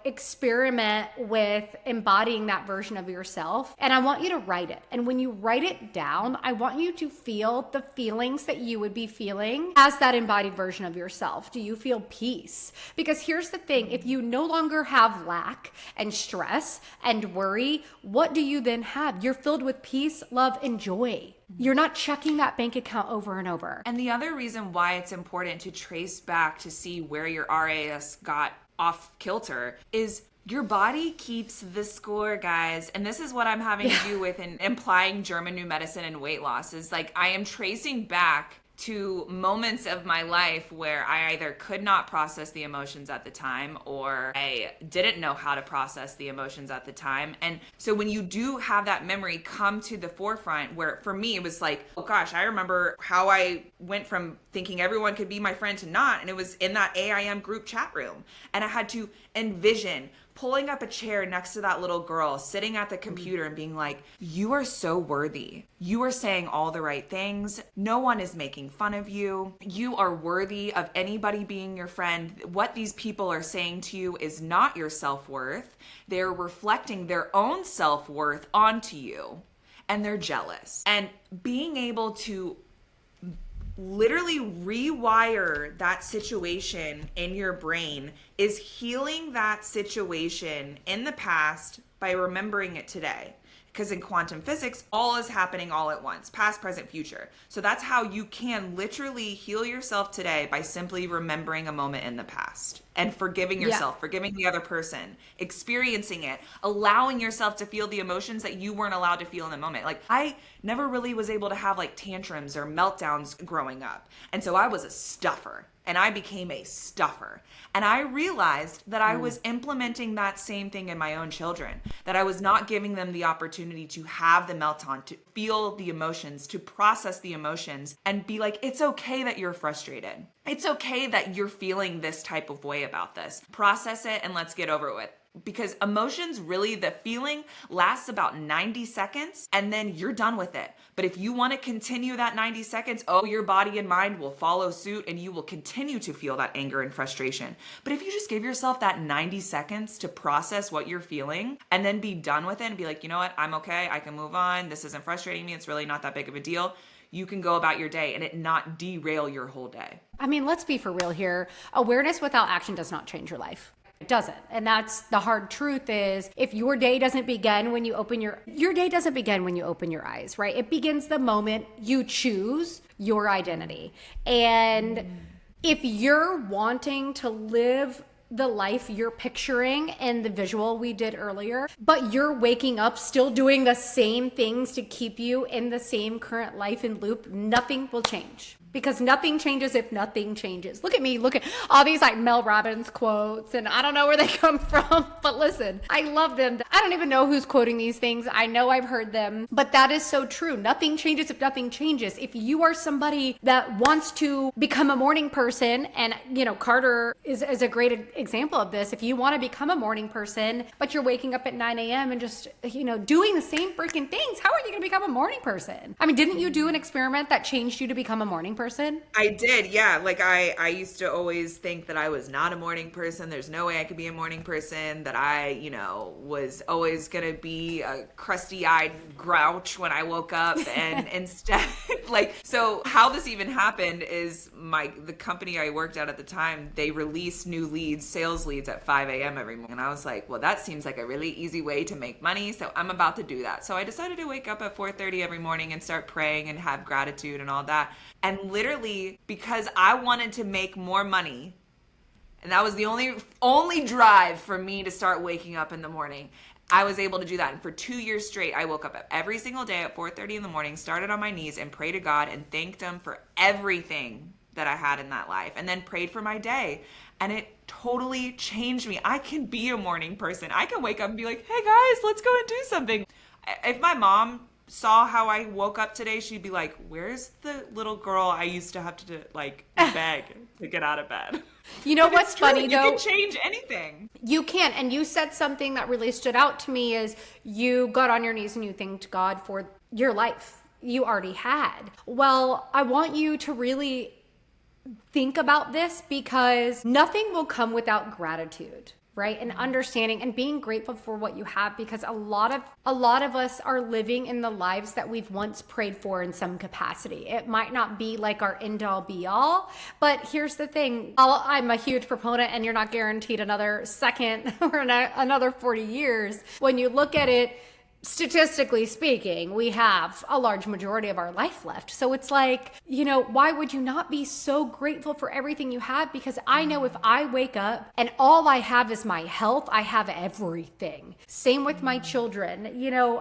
experiment with embodying that version of yourself. And I want you to write it. And when you write it down, I want you to feel the feelings that you would be feeling as that embodied version of yourself. Do you feel peace? Because here's the thing, if you no longer have lack and stress and worry, what do you then have? You're filled with peace, love, and joy. You're not checking that bank account over and over. And the other reason why it's important to trace back to see where your RAS got off kilter is your body keeps the score, guys. And this is what I'm having to do with in applying German new medicine and weight loss is I am tracing back to moments of my life where I either could not process the emotions at the time or I didn't know how to process the emotions at the time. And so when you do have that memory come to the forefront, where for me it was like, oh gosh, I remember how I went from thinking everyone could be my friend to not, and it was in that AIM group chat room. And I had to envision pulling up a chair next to that little girl sitting at the computer and being like, you are so worthy. You are saying all the right things. No one is making fun of you. You are worthy of anybody being your friend. What these people are saying to you is not your self-worth. They're reflecting their own self-worth onto you, and they're jealous. And being able to literally rewire that situation in your brain is healing that situation in the past by remembering it today. Because in quantum physics, all is happening all at once, past, present, future. So that's how you can literally heal yourself today, by simply remembering a moment in the past and forgiving yourself, forgiving the other person, experiencing it, allowing yourself to feel the emotions that you weren't allowed to feel in the moment. Like, I never really was able to have like tantrums or meltdowns growing up. And so I was a stuffer, and I became a stuffer. And I realized that I was implementing that same thing in my own children, that I was not giving them the opportunity to have the meltdown, to feel the emotions, to process the emotions, and be like, it's okay that you're frustrated. It's okay that you're feeling this type of way about this. Process it and let's get over it with. Because emotions, really, the feeling lasts about 90 seconds and then you're done with it. But if you want to continue that 90 seconds, your body and mind will follow suit and you will continue to feel that anger and frustration. But if you just give yourself that 90 seconds to process what you're feeling and then be done with it and be like, you know what, I'm okay, I can move on, this isn't frustrating me, it's really not that big of a deal, you can go about your day and it not derail your whole day. I mean, let's be for real here. Awareness without action does not change your life. It doesn't. And that's the hard truth is, if your day doesn't begin when you open your day doesn't begin when you open your eyes, right? It begins the moment you choose your identity. And if you're wanting to live the life you're picturing in the visual we did earlier, but you're waking up still doing the same things to keep you in the same current life and loop, nothing will change. Because nothing changes if nothing changes. Look at me, look at all these like Mel Robbins quotes, and I don't know where they come from, but listen, I love them. I don't even know who's quoting these things. I know I've heard them, but that is so true. Nothing changes if nothing changes. If you are somebody that wants to become a morning person, and Carter is a great example of this. If you want to become a morning person, but you're waking up at 9 a.m. and just, doing the same freaking things, how are you going to become a morning person? I mean, didn't you do an experiment that changed you to become a morning person? I did, yeah. Like I used to always think that I was not a morning person. There's no way I could be a morning person, that I, was always going to be a crusty-eyed grouch when I woke up. And instead, so how this even happened is the company I worked at the time, they released new sales leads at 5 a.m. every morning. And I was like, well, that seems like a really easy way to make money. So I'm about to do that. So I decided to wake up at 4:30 every morning and start praying and have gratitude and all that. And literally, because I wanted to make more money, and that was the only drive for me to start waking up in the morning, I was able to do that. And for 2 years straight, I woke up every single day at 4:30 in the morning, started on my knees and prayed to God and thanked him for everything that I had in that life, and then prayed for my day. And it totally changed me. I can be a morning person. I can wake up and be like, hey guys, let's go and do something. If my mom saw how I woke up today, she'd be like, where's the little girl I used to have to beg to get out of bed? You know what's funny though? You can change anything. You can. And you said something that really stood out to me is you got on your knees and you thanked God for your life you already had. Well, I want you to really think about this, because nothing will come without gratitude, right? And understanding and being grateful for what you have, because a lot of us are living in the lives that we've once prayed for in some capacity. It might not be like our end all be all, but here's the thing. I'm a huge proponent, and you're not guaranteed another second or another 40 years. When you look at it, statistically speaking, we have a large majority of our life left. So it's like, why would you not be so grateful for everything you have? Because I know if I wake up and all I have is my health, I have everything. Same with my children.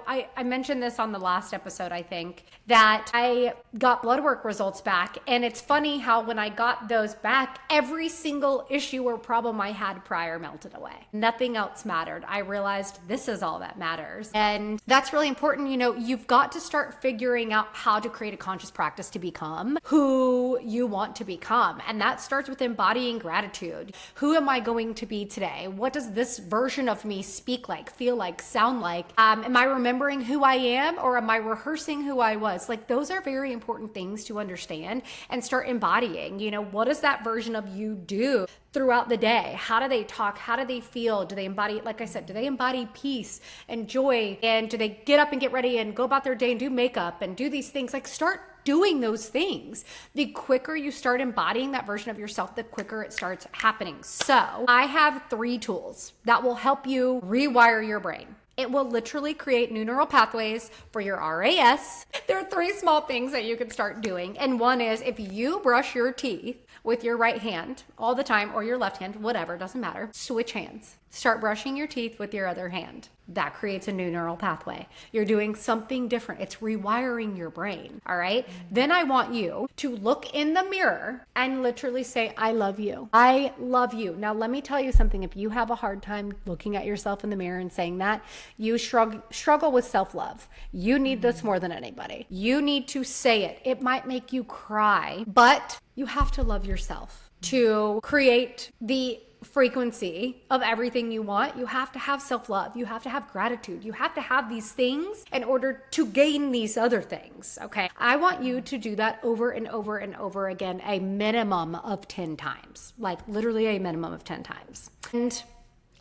I mentioned this on the last episode, I think, that I got blood work results back. And it's funny how when I got those back, every single issue or problem I had prior melted away. Nothing else mattered. I realized this is all that matters. And that's really important. You've got to start figuring out how to create a conscious practice to become who you want to become. And that starts with embodying gratitude. Who am I going to be today? What does this version of me speak like, feel like, sound like? Am I remembering who I am, or am I rehearsing who I was? Like, those are very important things to understand and start embodying. What does that version of you do throughout the day? How do they talk? How do they feel? Do they embody, like I said, do they embody peace and joy? And do they get up and get ready and go about their day and do makeup and do these things? Like, start doing those things. The quicker you start embodying that version of yourself, the quicker it starts happening. So I have 3 tools that will help you rewire your brain. It will literally create new neural pathways for your RAS. There are 3 small things that you can start doing. And one is, if you brush your teeth with your right hand all the time, or your left hand, whatever, doesn't matter, switch hands. Start brushing your teeth with your other hand. That creates a new neural pathway. You're doing something different. It's rewiring your brain, all right? Then I want you to look in the mirror and literally say, I love you. I love you. Now, let me tell you something. If you have a hard time looking at yourself in the mirror and saying that, you struggle with self-love. You need this more than anybody. You need to say it. It might make you cry, but you have to love yourself to create the frequency of everything you want. You have to have self-love. You have to have gratitude. You have to have these things in order to gain these other things. Okay. I want you to do that over and over and over again, a minimum of 10 times, like literally a minimum of 10 times. And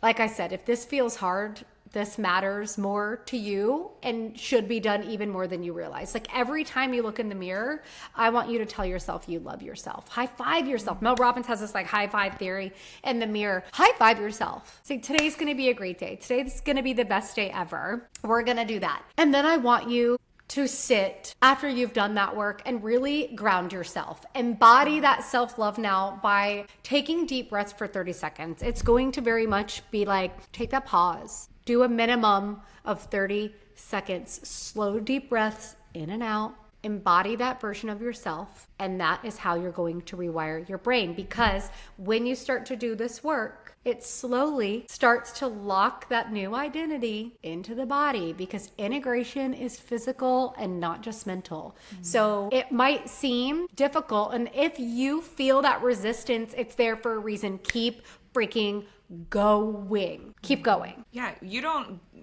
like I said, if this feels hard, this matters more to you and should be done even more than you realize. Like, every time you look in the mirror, I want you to tell yourself you love yourself. High five yourself. Mel Robbins has this like high five theory in the mirror. High five yourself. Say, today's going to be a great day. Today's going to be the best day ever. We're going to do that. And then I want you to sit after you've done that work and really ground yourself. Embody that self-love now by taking deep breaths for 30 seconds. It's going to very much be like, take that pause. Do a minimum of 30 seconds. Slow, deep breaths in and out. Embody that version of yourself. And that is how you're going to rewire your brain. Because when you start to do this work, it slowly starts to lock that new identity into the body, because integration is physical and not just mental. So it might seem difficult. And if you feel that resistance, it's there for a reason. Keep freaking going. Keep going. Yeah,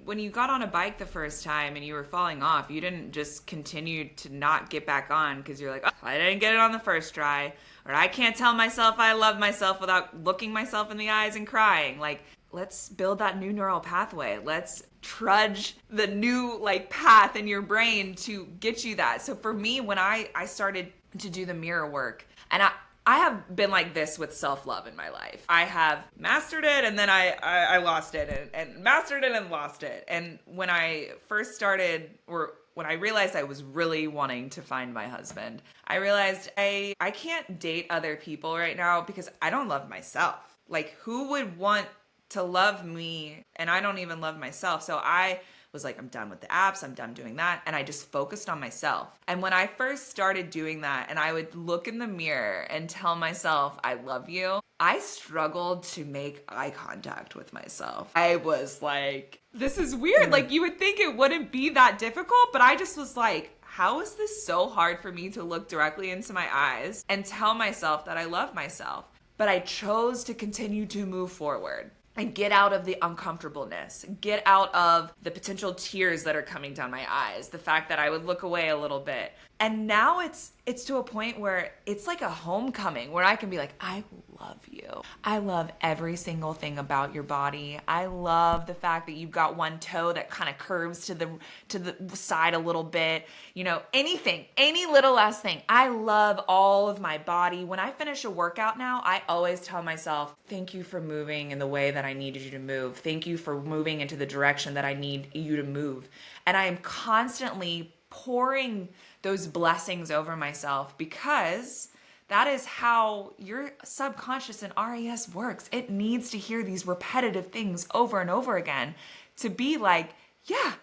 when you got on a bike the first time and you were falling off, you didn't just continue to not get back on because you're like, oh, I didn't get it on the first try, or I can't tell myself I love myself without looking myself in the eyes and crying. Like, let's build that new neural pathway. Let's trudge the new path in your brain to get you that. So for me, when I started to do the mirror work, and I have been like this with self-love in my life. I have mastered it, and then I lost it, and mastered it and lost it. And when I first started, or when I realized I was really wanting to find my husband, I realized I can't date other people right now because I don't love myself. Like, who would want to love me and I don't even love myself? So I was like, I'm done with the apps. I'm done doing that. And I just focused on myself. And when I first started doing that, and I would look in the mirror and tell myself, I love you, I struggled to make eye contact with myself. I was like, this is weird. Like, you would think it wouldn't be that difficult, but I just was like, how is this so hard for me to look directly into my eyes and tell myself that I love myself? But I chose to continue to move forward and get out of the uncomfortableness, get out of the potential tears that are coming down my eyes, the fact that I would look away a little bit. And now it's to a point where it's like a homecoming, where I can be like, I love you. I love every single thing about your body. I love the fact that you've got one toe that kind of curves to the side a little bit. You know, anything, any little last thing. I love all of my body. When I finish a workout now, I always tell myself, thank you for moving in the way that I needed you to move. Thank you for moving into the direction that I need you to move. And I am constantly pouring those blessings over myself, because that is how your subconscious and RAS works. It needs to hear these repetitive things over and over again to be like, yeah,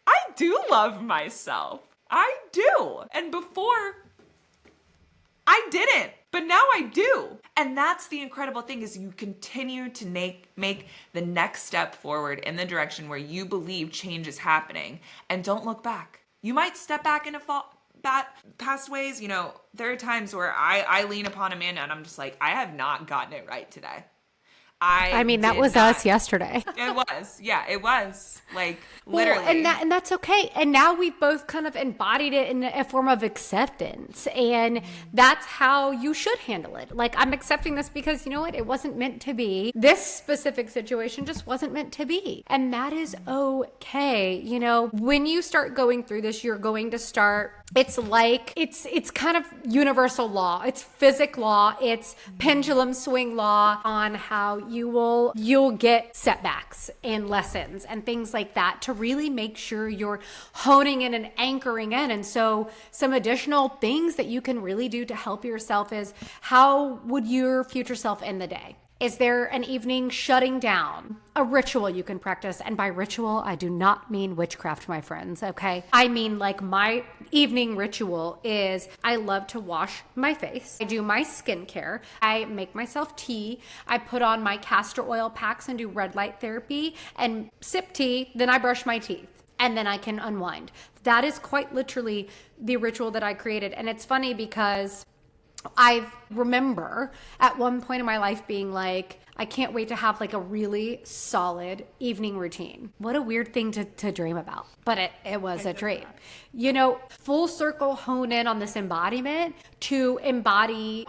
I do love myself. I do. And before, I didn't, but now I do. And that's the incredible thing, is you continue to make the next step forward in the direction where you believe change is happening, and don't look back. You might step back into past ways. You know, there are times where I lean upon Amanda and I'm just like, I have not gotten it right today. I mean, that was us yesterday. It was. Yeah, it was. Like, literally. Well, and that's okay. And now we've both kind of embodied it in a form of acceptance. And that's how you should handle it. Like, I'm accepting this because, you know what? It wasn't meant to be. This specific situation just wasn't meant to be. And that is okay. You know, when you start going through this, you're going to start, it's like, it's kind of universal law. It's physics law. It's pendulum swing law on how you'll get setbacks and lessons and things like that to really make sure you're honing in and anchoring in. And so some additional things that you can really do to help yourself is, how would your future self end the day? Is there an evening shutting down? A ritual you can practice. And by ritual, I do not mean witchcraft, my friends, okay? I mean, like, my evening ritual is, I love to wash my face. I do my skincare. I make myself tea. I put on my castor oil packs and do red light therapy and sip tea. Then I brush my teeth. And then I can unwind. That is quite literally the ritual that I created. And it's funny because I remember at one point in my life being like, I can't wait to have like a really solid evening routine. What a weird thing to dream about, but it was a dream. You know, full circle hone in on this embodiment to embody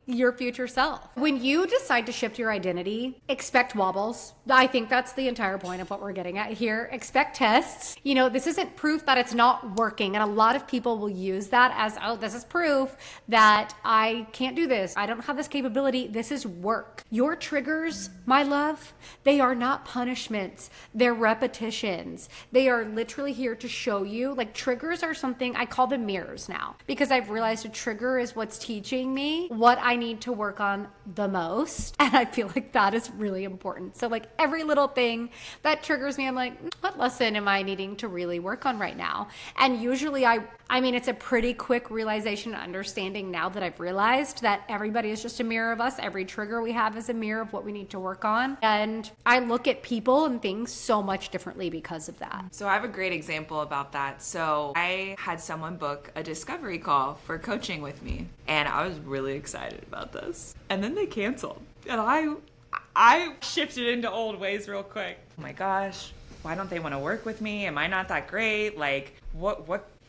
your future self. When you decide to shift your identity, expect wobbles. I think that's the entire point of what we're getting at here. Expect tests. You know, this isn't proof that it's not working. And a lot of people will use that as, oh, this is proof that I can't do this. I don't have this capability. This is work. Your triggers, my love, they are not punishments. They're repetitions. They are literally here to show you, like, triggers are something, I call them mirrors now, because I've realized a trigger is what's teaching me what I need to work on the most. And I feel like that is really important. So like every little thing that triggers me, I'm like, what lesson am I needing to really work on right now? And usually I mean, it's a pretty quick realization and understanding now that I've realized that everybody is just a mirror of us. Every trigger we have is a mirror of what we need to work on. And I look at people and things so much differently because of that. So I have a great example about that. So I had someone book a discovery call for coaching with me, and I was really excited about this. And then they canceled. And I shifted into old ways real quick. Oh my gosh, why don't they want to work with me? Am I not that great? Like,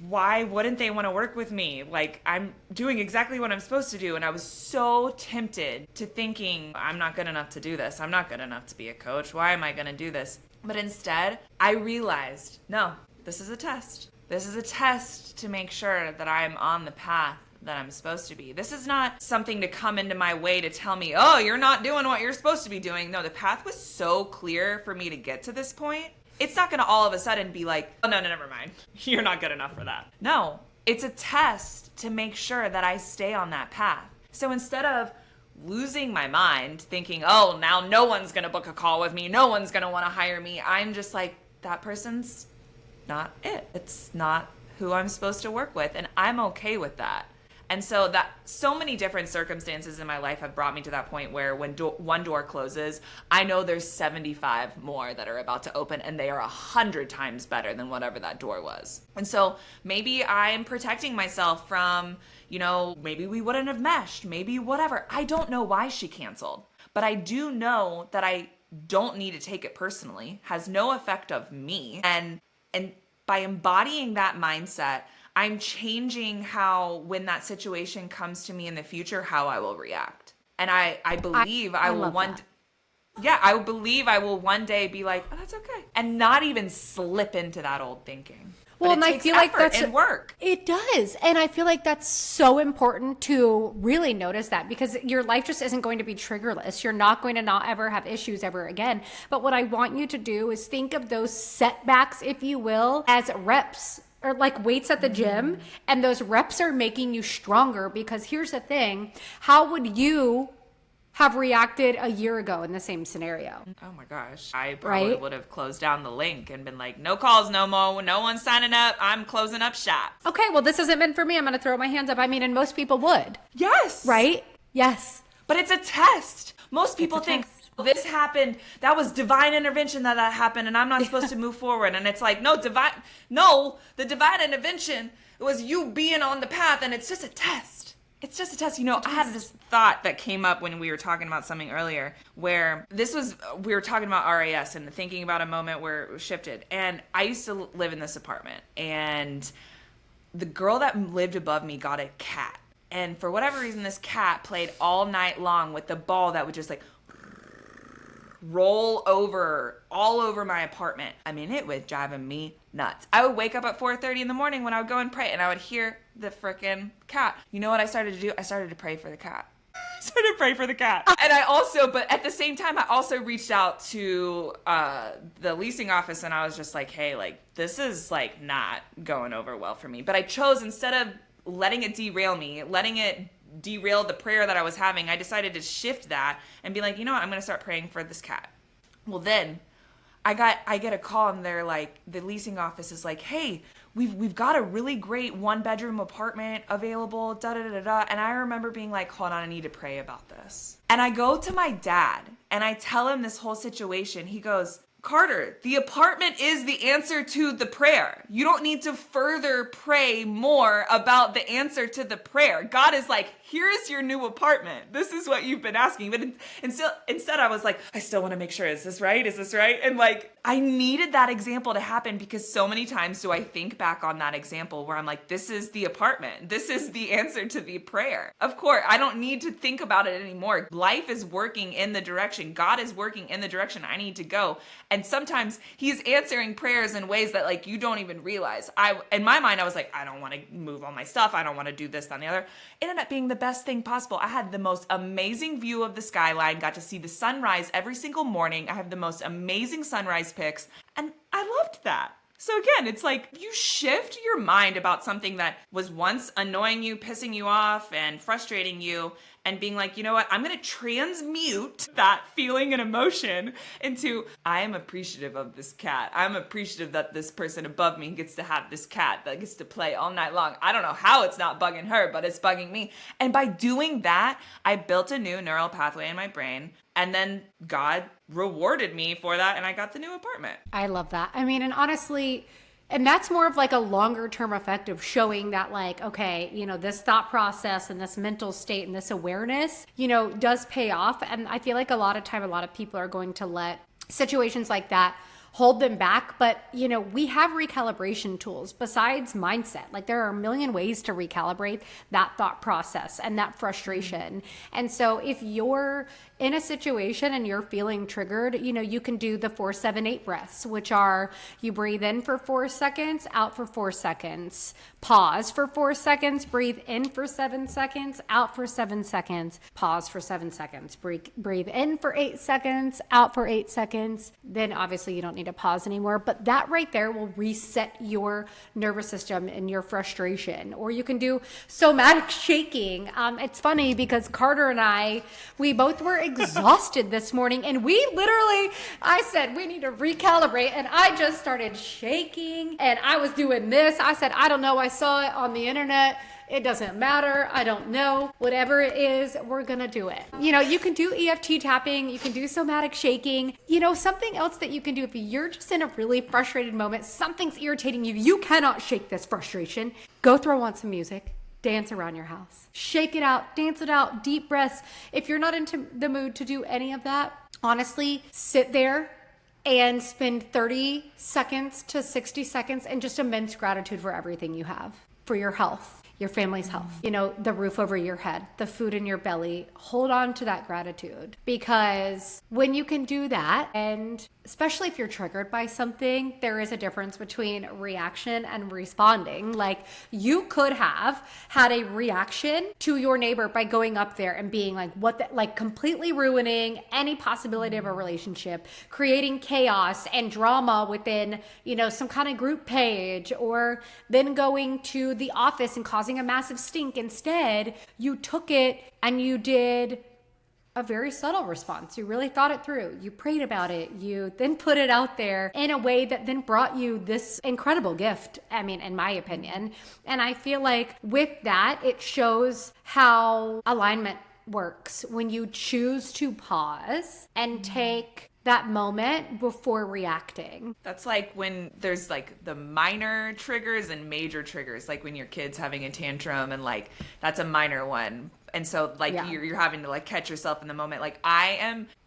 why wouldn't they want to work with me? Like, I'm doing exactly what I'm supposed to do. And I was so tempted to thinking, I'm not good enough to do this. I'm not good enough to be a coach. Why am I going to do this? But instead, I realized, no, this is a test. This is a test to make sure that I'm on the path that I'm supposed to be. This is not something to come into my way to tell me, oh, you're not doing what you're supposed to be doing. No, the path was so clear for me to get to this point. It's not going to all of a sudden be like, oh, no, never mind. You're not good enough for that. No, it's a test to make sure that I stay on that path. So instead of losing my mind thinking, oh, now no one's going to book a call with me, no one's going to want to hire me, I'm just like, that person's not it. It's not who I'm supposed to work with, and I'm okay with that. And so many different circumstances in my life have brought me to that point where when one door closes, I know there's 75 more that are about to open, and they are 100 times better than whatever that door was. And so maybe I'm protecting myself from, maybe we wouldn't have meshed, maybe whatever. I don't know why she canceled, but I do know that I don't need to take it personally, has no effect of me. And by embodying that mindset, I'm changing how, when that situation comes to me in the future, how I will react. And I believe I will I believe I will one day be like, oh, that's okay. And not even slip into that old thinking. Well, But and it I takes feel like effort that's and work. It does. And I feel like that's so important to really notice that, because your life just isn't going to be triggerless. You're not going to not ever have issues ever again. But what I want you to do is think of those setbacks, if you will, as reps, or like weights at the gym. And those reps are making you stronger, because here's the thing. How would you have reacted a year ago in the same scenario? Oh my gosh. I probably Right? would have closed down the link and been like, no calls no more. No one's signing up. I'm closing up shop. Okay, well, this isn't meant for me. I'm going to throw my hands up. I mean, and most people would. Yes. Right? Yes. But it's a test. Most people think this happened, that was divine intervention that happened, and I'm not supposed to move forward. And it's like, the divine intervention was you being on the path, and it's just a test. It's just a test. I had this thought that came up when we were talking about something earlier, where we were talking about RAS and thinking about a moment where it was shifted. And I used to live in this apartment, and the girl that lived above me got a cat. And for whatever reason, this cat played all night long with the ball that would just like roll over all over my apartment. I mean, it was driving me nuts. I would wake up at 4:30 in the morning when I would go and pray, and I would hear the freaking cat. You know what I started to do? I started to pray for the cat. And but at the same time, I also reached out to the leasing office, and I was just like, hey, like, this is like not going over well for me. But I chose, instead of letting it derail me, letting it derail the prayer that I was having, I decided to shift that and be like, you know what, I'm going to start praying for this cat. Well, then I get a call, and they're like, the leasing office is like, hey, we've got a really great 1-bedroom apartment available, da da da da. And I remember being like, hold on, I need to pray about this. And I go to my dad and I tell him this whole situation. He goes, Carter, the apartment is the answer to the prayer. You don't need to further pray more about the answer to the prayer. God is like, here's your new apartment. This is what you've been asking. But instead I was like, I still want to make sure, is this right? Is this right? And like, I needed that example to happen, because so many times do I think back on that example where I'm like, this is the apartment. This is the answer to the prayer. Of course, I don't need to think about it anymore. Life is working in the direction. God is working in the direction I need to go. And sometimes he's answering prayers in ways that like you don't even realize. In my mind, I was like, I don't want to move all my stuff. I don't want to do this, that, and the other. It ended up being the best thing possible. I had the most amazing view of the skyline, got to see the sunrise every single morning. I have the most amazing sunrise pics, and I loved that. So again, it's like you shift your mind about something that was once annoying you, pissing you off, and frustrating you, and being like, you know what, I'm going to transmute that feeling and emotion into, I am appreciative of this cat. I'm appreciative that this person above me gets to have this cat that gets to play all night long. I don't know how it's not bugging her, but it's bugging me. And by doing that, I built a new neural pathway in my brain. And then God rewarded me for that, and I got the new apartment. I love that. I mean, and honestly, and that's more of like a longer term effect of showing that like, okay, this thought process and this mental state and this awareness, does pay off. And I feel like a lot of people are going to let situations like that hold them back. But, we have recalibration tools besides mindset. Like there are a million ways to recalibrate that thought process and that frustration. And so if you're in a situation and you're feeling triggered, you can do the 4-7-8 breaths, which are you breathe in for 4 seconds, out for 4 seconds, pause for 4 seconds, breathe in for 7 seconds, out for 7 seconds, pause for 7 seconds, breathe in for 8 seconds, out for 8 seconds. Then obviously you don't need to pause anymore, but that right there will reset your nervous system and your frustration. Or you can do somatic shaking. It's funny because Carter and we both were exhausted this morning, and I said we need to recalibrate, and I just started shaking, and I was doing this. I said, I don't know, I saw it on the internet. It doesn't matter. I don't know. Whatever it is, we're going to do it. You can do EFT tapping. You can do somatic shaking. Something else that you can do if you're just in a really frustrated moment, something's irritating you, you cannot shake this frustration. Go throw on some music. Dance around your house. Shake it out. Dance it out. Deep breaths. If you're not into the mood to do any of that, honestly, sit there and spend 30 seconds to 60 seconds in just immense gratitude for everything you have. for your health, your family's health, the roof over your head, the food in your belly. Hold on to that gratitude, because when you can do that, and especially if you're triggered by something, there is a difference between reaction and responding. Like, you could have had a reaction to your neighbor by going up there and being like, completely ruining any possibility of a relationship, creating chaos and drama within, some kind of group page, or then going to the office and causing a massive stink. Instead, you took it and you did a very subtle response. You really thought it through. You prayed about it. You then put it out there in a way that then brought you this incredible gift, in my opinion. And I feel like with that, it shows how alignment works when you choose to pause and take that moment before reacting. That's like when there's like the minor triggers and major triggers, like when your kid's having a tantrum and like that's a minor one. And so like you're having to like catch yourself in the moment. Like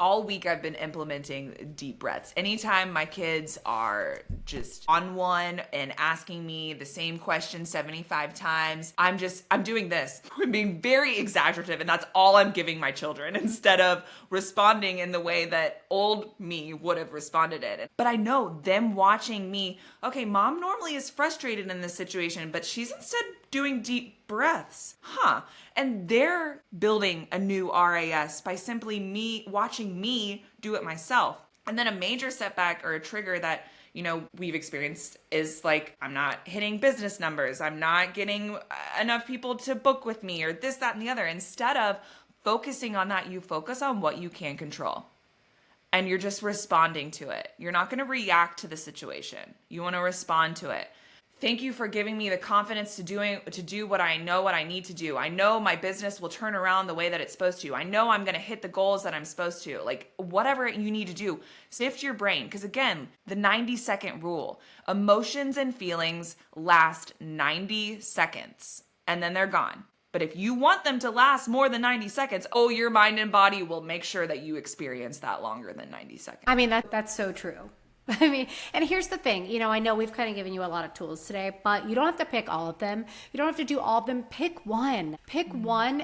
all week I've been implementing deep breaths. Anytime my kids are just on one and asking me the same question 75 times, I'm doing this. I'm being very exaggerative, and that's all I'm giving my children instead of responding in the way that old me would have responded in. But I know them watching me, okay, mom normally is frustrated in this situation, but she's instead doing deep breaths. And they're building a new RAS by simply watching me do it myself. And then a major setback or a trigger that, we've experienced is like, I'm not hitting business numbers. I'm not getting enough people to book with me, or this, that, and the other. Instead of focusing on that, you focus on what you can control. And you're just responding to it. You're not going to react to the situation. You want to respond to it. Thank you for giving me the confidence to do what I need to do. I know my business will turn around the way that it's supposed to. I know I'm going to hit the goals that I'm supposed to. Like, whatever you need to do, sift your brain. Because again, the 90-second rule, emotions and feelings last 90 seconds and then they're gone. But if you want them to last more than 90 seconds, your mind and body will make sure that you experience that longer than 90 seconds. That's so true. And here's the thing, I know we've kind of given you a lot of tools today, but you don't have to pick all of them. You don't have to do all of them. Pick one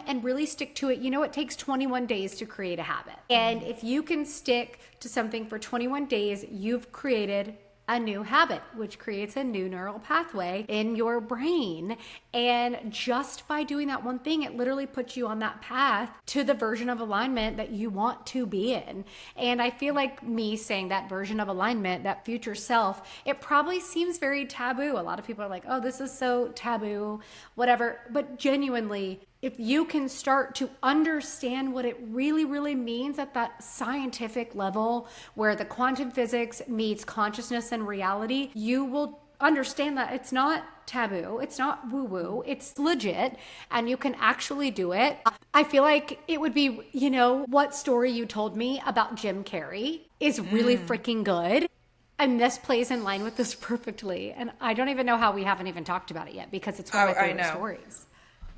and really stick to it. It takes 21 days to create a habit. And if you can stick to something for 21 days, you've created a new habit, which creates a new neural pathway in your brain. And just by doing that one thing, it literally puts you on that path to the version of alignment that you want to be in. And I feel like me saying that version of alignment, that future self, it probably seems very taboo. A lot of people are like, oh, this is so taboo, whatever. But genuinely, if you can start to understand what it really, really means at that scientific level where the quantum physics meets consciousness and reality, you will understand that it's not taboo, it's not woo-woo, it's legit, and you can actually do it. I feel like it would be, what story you told me about Jim Carrey is really freaking good. And this plays in line with this perfectly. And I don't even know how we haven't even talked about it yet, because it's one of my favorite stories.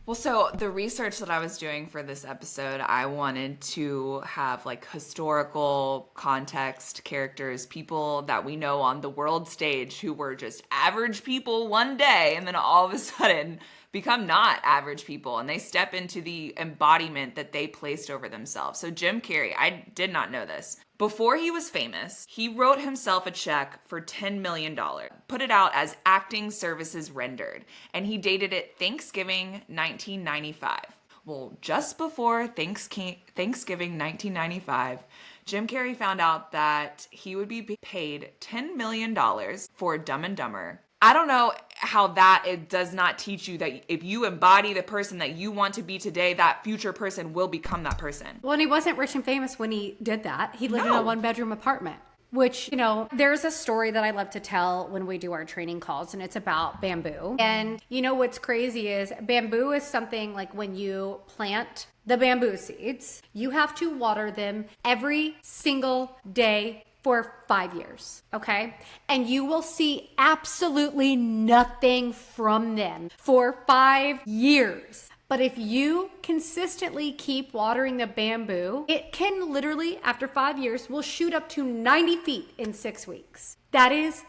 Well, so the research that I was doing for this episode, I wanted to have like historical context, characters, people that we know on the world stage who were just average people one day and then all of a sudden become not average people, and they step into the embodiment that they placed over themselves. So Jim Carrey, I did not know this. Before he was famous, he wrote himself a check for $10 million, put it out as acting services rendered, and he dated it Thanksgiving 1995. Well, just before Thanksgiving 1995, Jim Carrey found out that he would be paid $10 million for Dumb and Dumber. I don't know how it does not teach you that if you embody the person that you want to be today, that future person will become that person. Well, and he wasn't rich and famous when he did that. He lived in a one-bedroom apartment, which, there's a story that I love to tell when we do our training calls, and it's about bamboo. And what's crazy is bamboo is something like when you plant the bamboo seeds, you have to water them every single day for 5 years, okay? And you will see absolutely nothing from them for 5 years. But if you consistently keep watering the bamboo, it can literally, after 5 years, will shoot up to 90 feet in 6 weeks. That is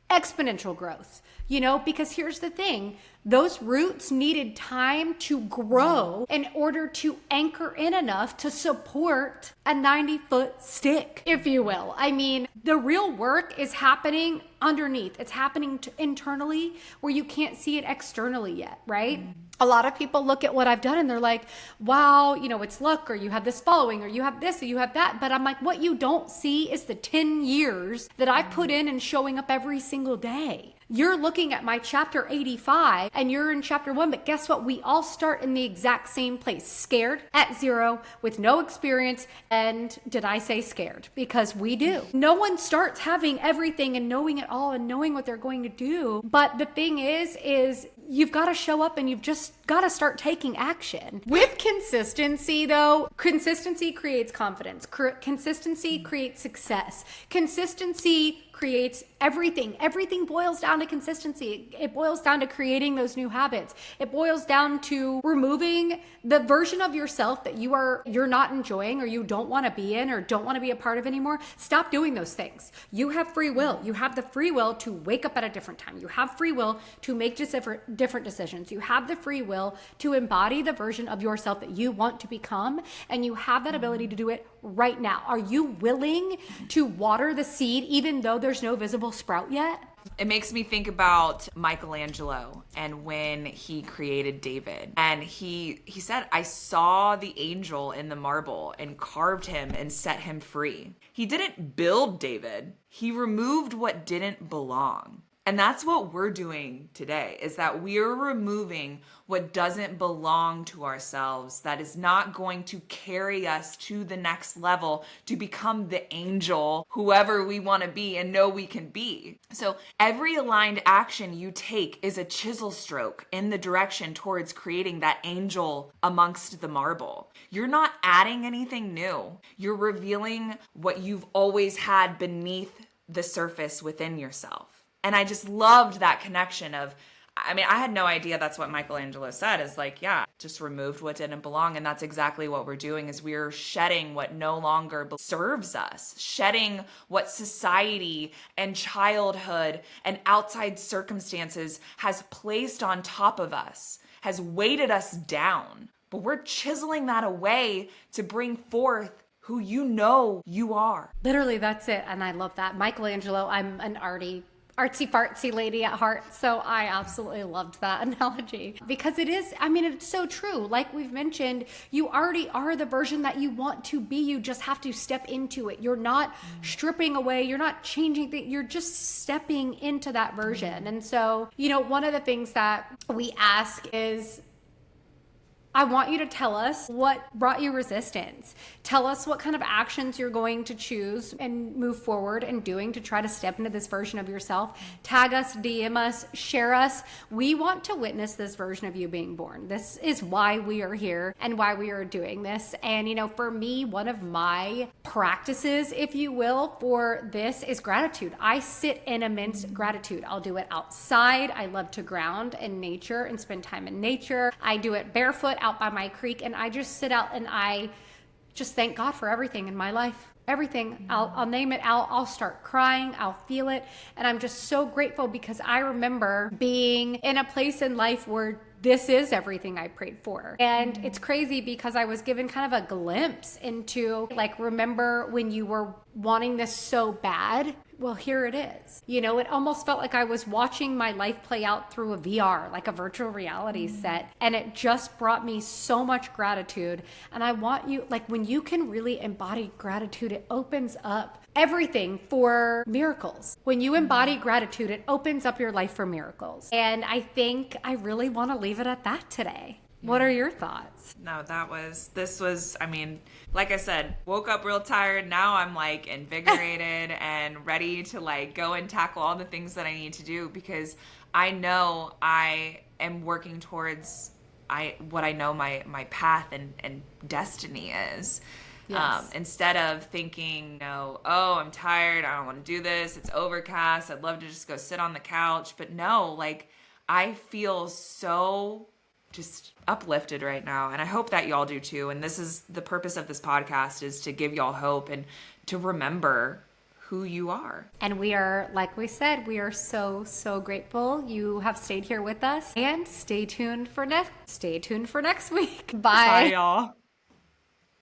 exponential growth. because here's the thing. Those roots needed time to grow in order to anchor in enough to support a 90-foot stick, if you will. I mean, the real work is happening underneath. It's happening internally where you can't see it externally yet, right? A lot of people look at what I've done and they're like, wow, it's luck, or you have this following, or you have this, or you have that. But I'm like, what you don't see is the 10 years that I've put in and showing up every single day. You're looking at my chapter 85 and you're in chapter 1, but guess what? We all start in the exact same place, scared at 0 with no experience. And did I say scared? Because we do. No one starts having everything and knowing it all and knowing what they're going to do. But the thing is you've got to show up and you've just got to start taking action. With consistency though, consistency creates confidence. Consistency creates success. Consistency creates everything. Everything boils down to consistency. It boils down to creating those new habits. It boils down to removing the version of yourself that you're not enjoying, or you don't want to be in, or don't want to be a part of anymore. Stop doing those things. You have free will. You have the free will to wake up at a different time. You have free will to make just different decisions. You have the free will to embody the version of yourself that you want to become, and you have that ability to do it right now. Are you willing to water the seed even though there's no visible sprout yet? It makes me think about Michelangelo and when he created David. And he said, I saw the angel in the marble and carved him and set him free. He didn't build David. He removed what didn't belong. And that's what we're doing today, is that we're removing what doesn't belong to ourselves, that is not going to carry us to the next level to become the angel, whoever we want to be and know we can be. So every aligned action you take is a chisel stroke in the direction towards creating that angel amongst the marble. You're not adding anything new. You're revealing what you've always had beneath the surface within yourself. And I just loved that connection of, I had no idea that's what Michelangelo said, is like, yeah, just removed what didn't belong. And that's exactly what we're doing, is we're shedding what no longer serves us, shedding what society and childhood and outside circumstances has placed on top of us, has weighted us down. But we're chiseling that away to bring forth who you know you are. Literally, that's it. And I love that. Michelangelo, I'm an artsy fartsy lady at heart. So I absolutely loved that analogy, because it is, it's so true. Like we've mentioned, you already are the version that you want to be. You just have to step into it. You're not stripping away. You're not changing things. You're just stepping into that version. And so, one of the things that we ask is, I want you to tell us what brought you resistance. Tell us what kind of actions you're going to choose and move forward and doing to try to step into this version of yourself. Tag us, DM us, share us. We want to witness this version of you being born. This is why we are here and why we are doing this. And, for me, one of my practices, if you will, for this is gratitude. I sit in immense gratitude. I'll do it outside. I love to ground in nature and spend time in nature. I do it barefoot out by my creek, and I just sit out and I just thank God for everything in my life. Everything. I'll name it. I'll start crying. I'll feel it. And I'm just so grateful, because I remember being in a place in life where this is everything I prayed for. And it's crazy, because I was given kind of a glimpse into, like, remember when you were wanting this so bad? Well, here it is. It almost felt like I was watching my life play out through a VR, like a virtual reality set. And it just brought me so much gratitude. And I want you, like, when you can really embody gratitude, it opens up everything for miracles. When you embody gratitude, it opens up your life for miracles. And I think I really want to leave it at that today. What are your thoughts? No, this was, like I said, woke up real tired. Now I'm like invigorated and ready to like go and tackle all the things that I need to do, because I know I am working towards what I know my path and destiny is. Yes. Instead of thinking, I'm tired, I don't want to do this, it's overcast, I'd love to just go sit on the couch. But no, like, I feel so just uplifted right now. And I hope that y'all do too. And this is the purpose of this podcast, is to give y'all hope and to remember who you are. And we are, like we said, we are so, so grateful you have stayed here with us. And stay tuned for next week. Bye. Bye, y'all.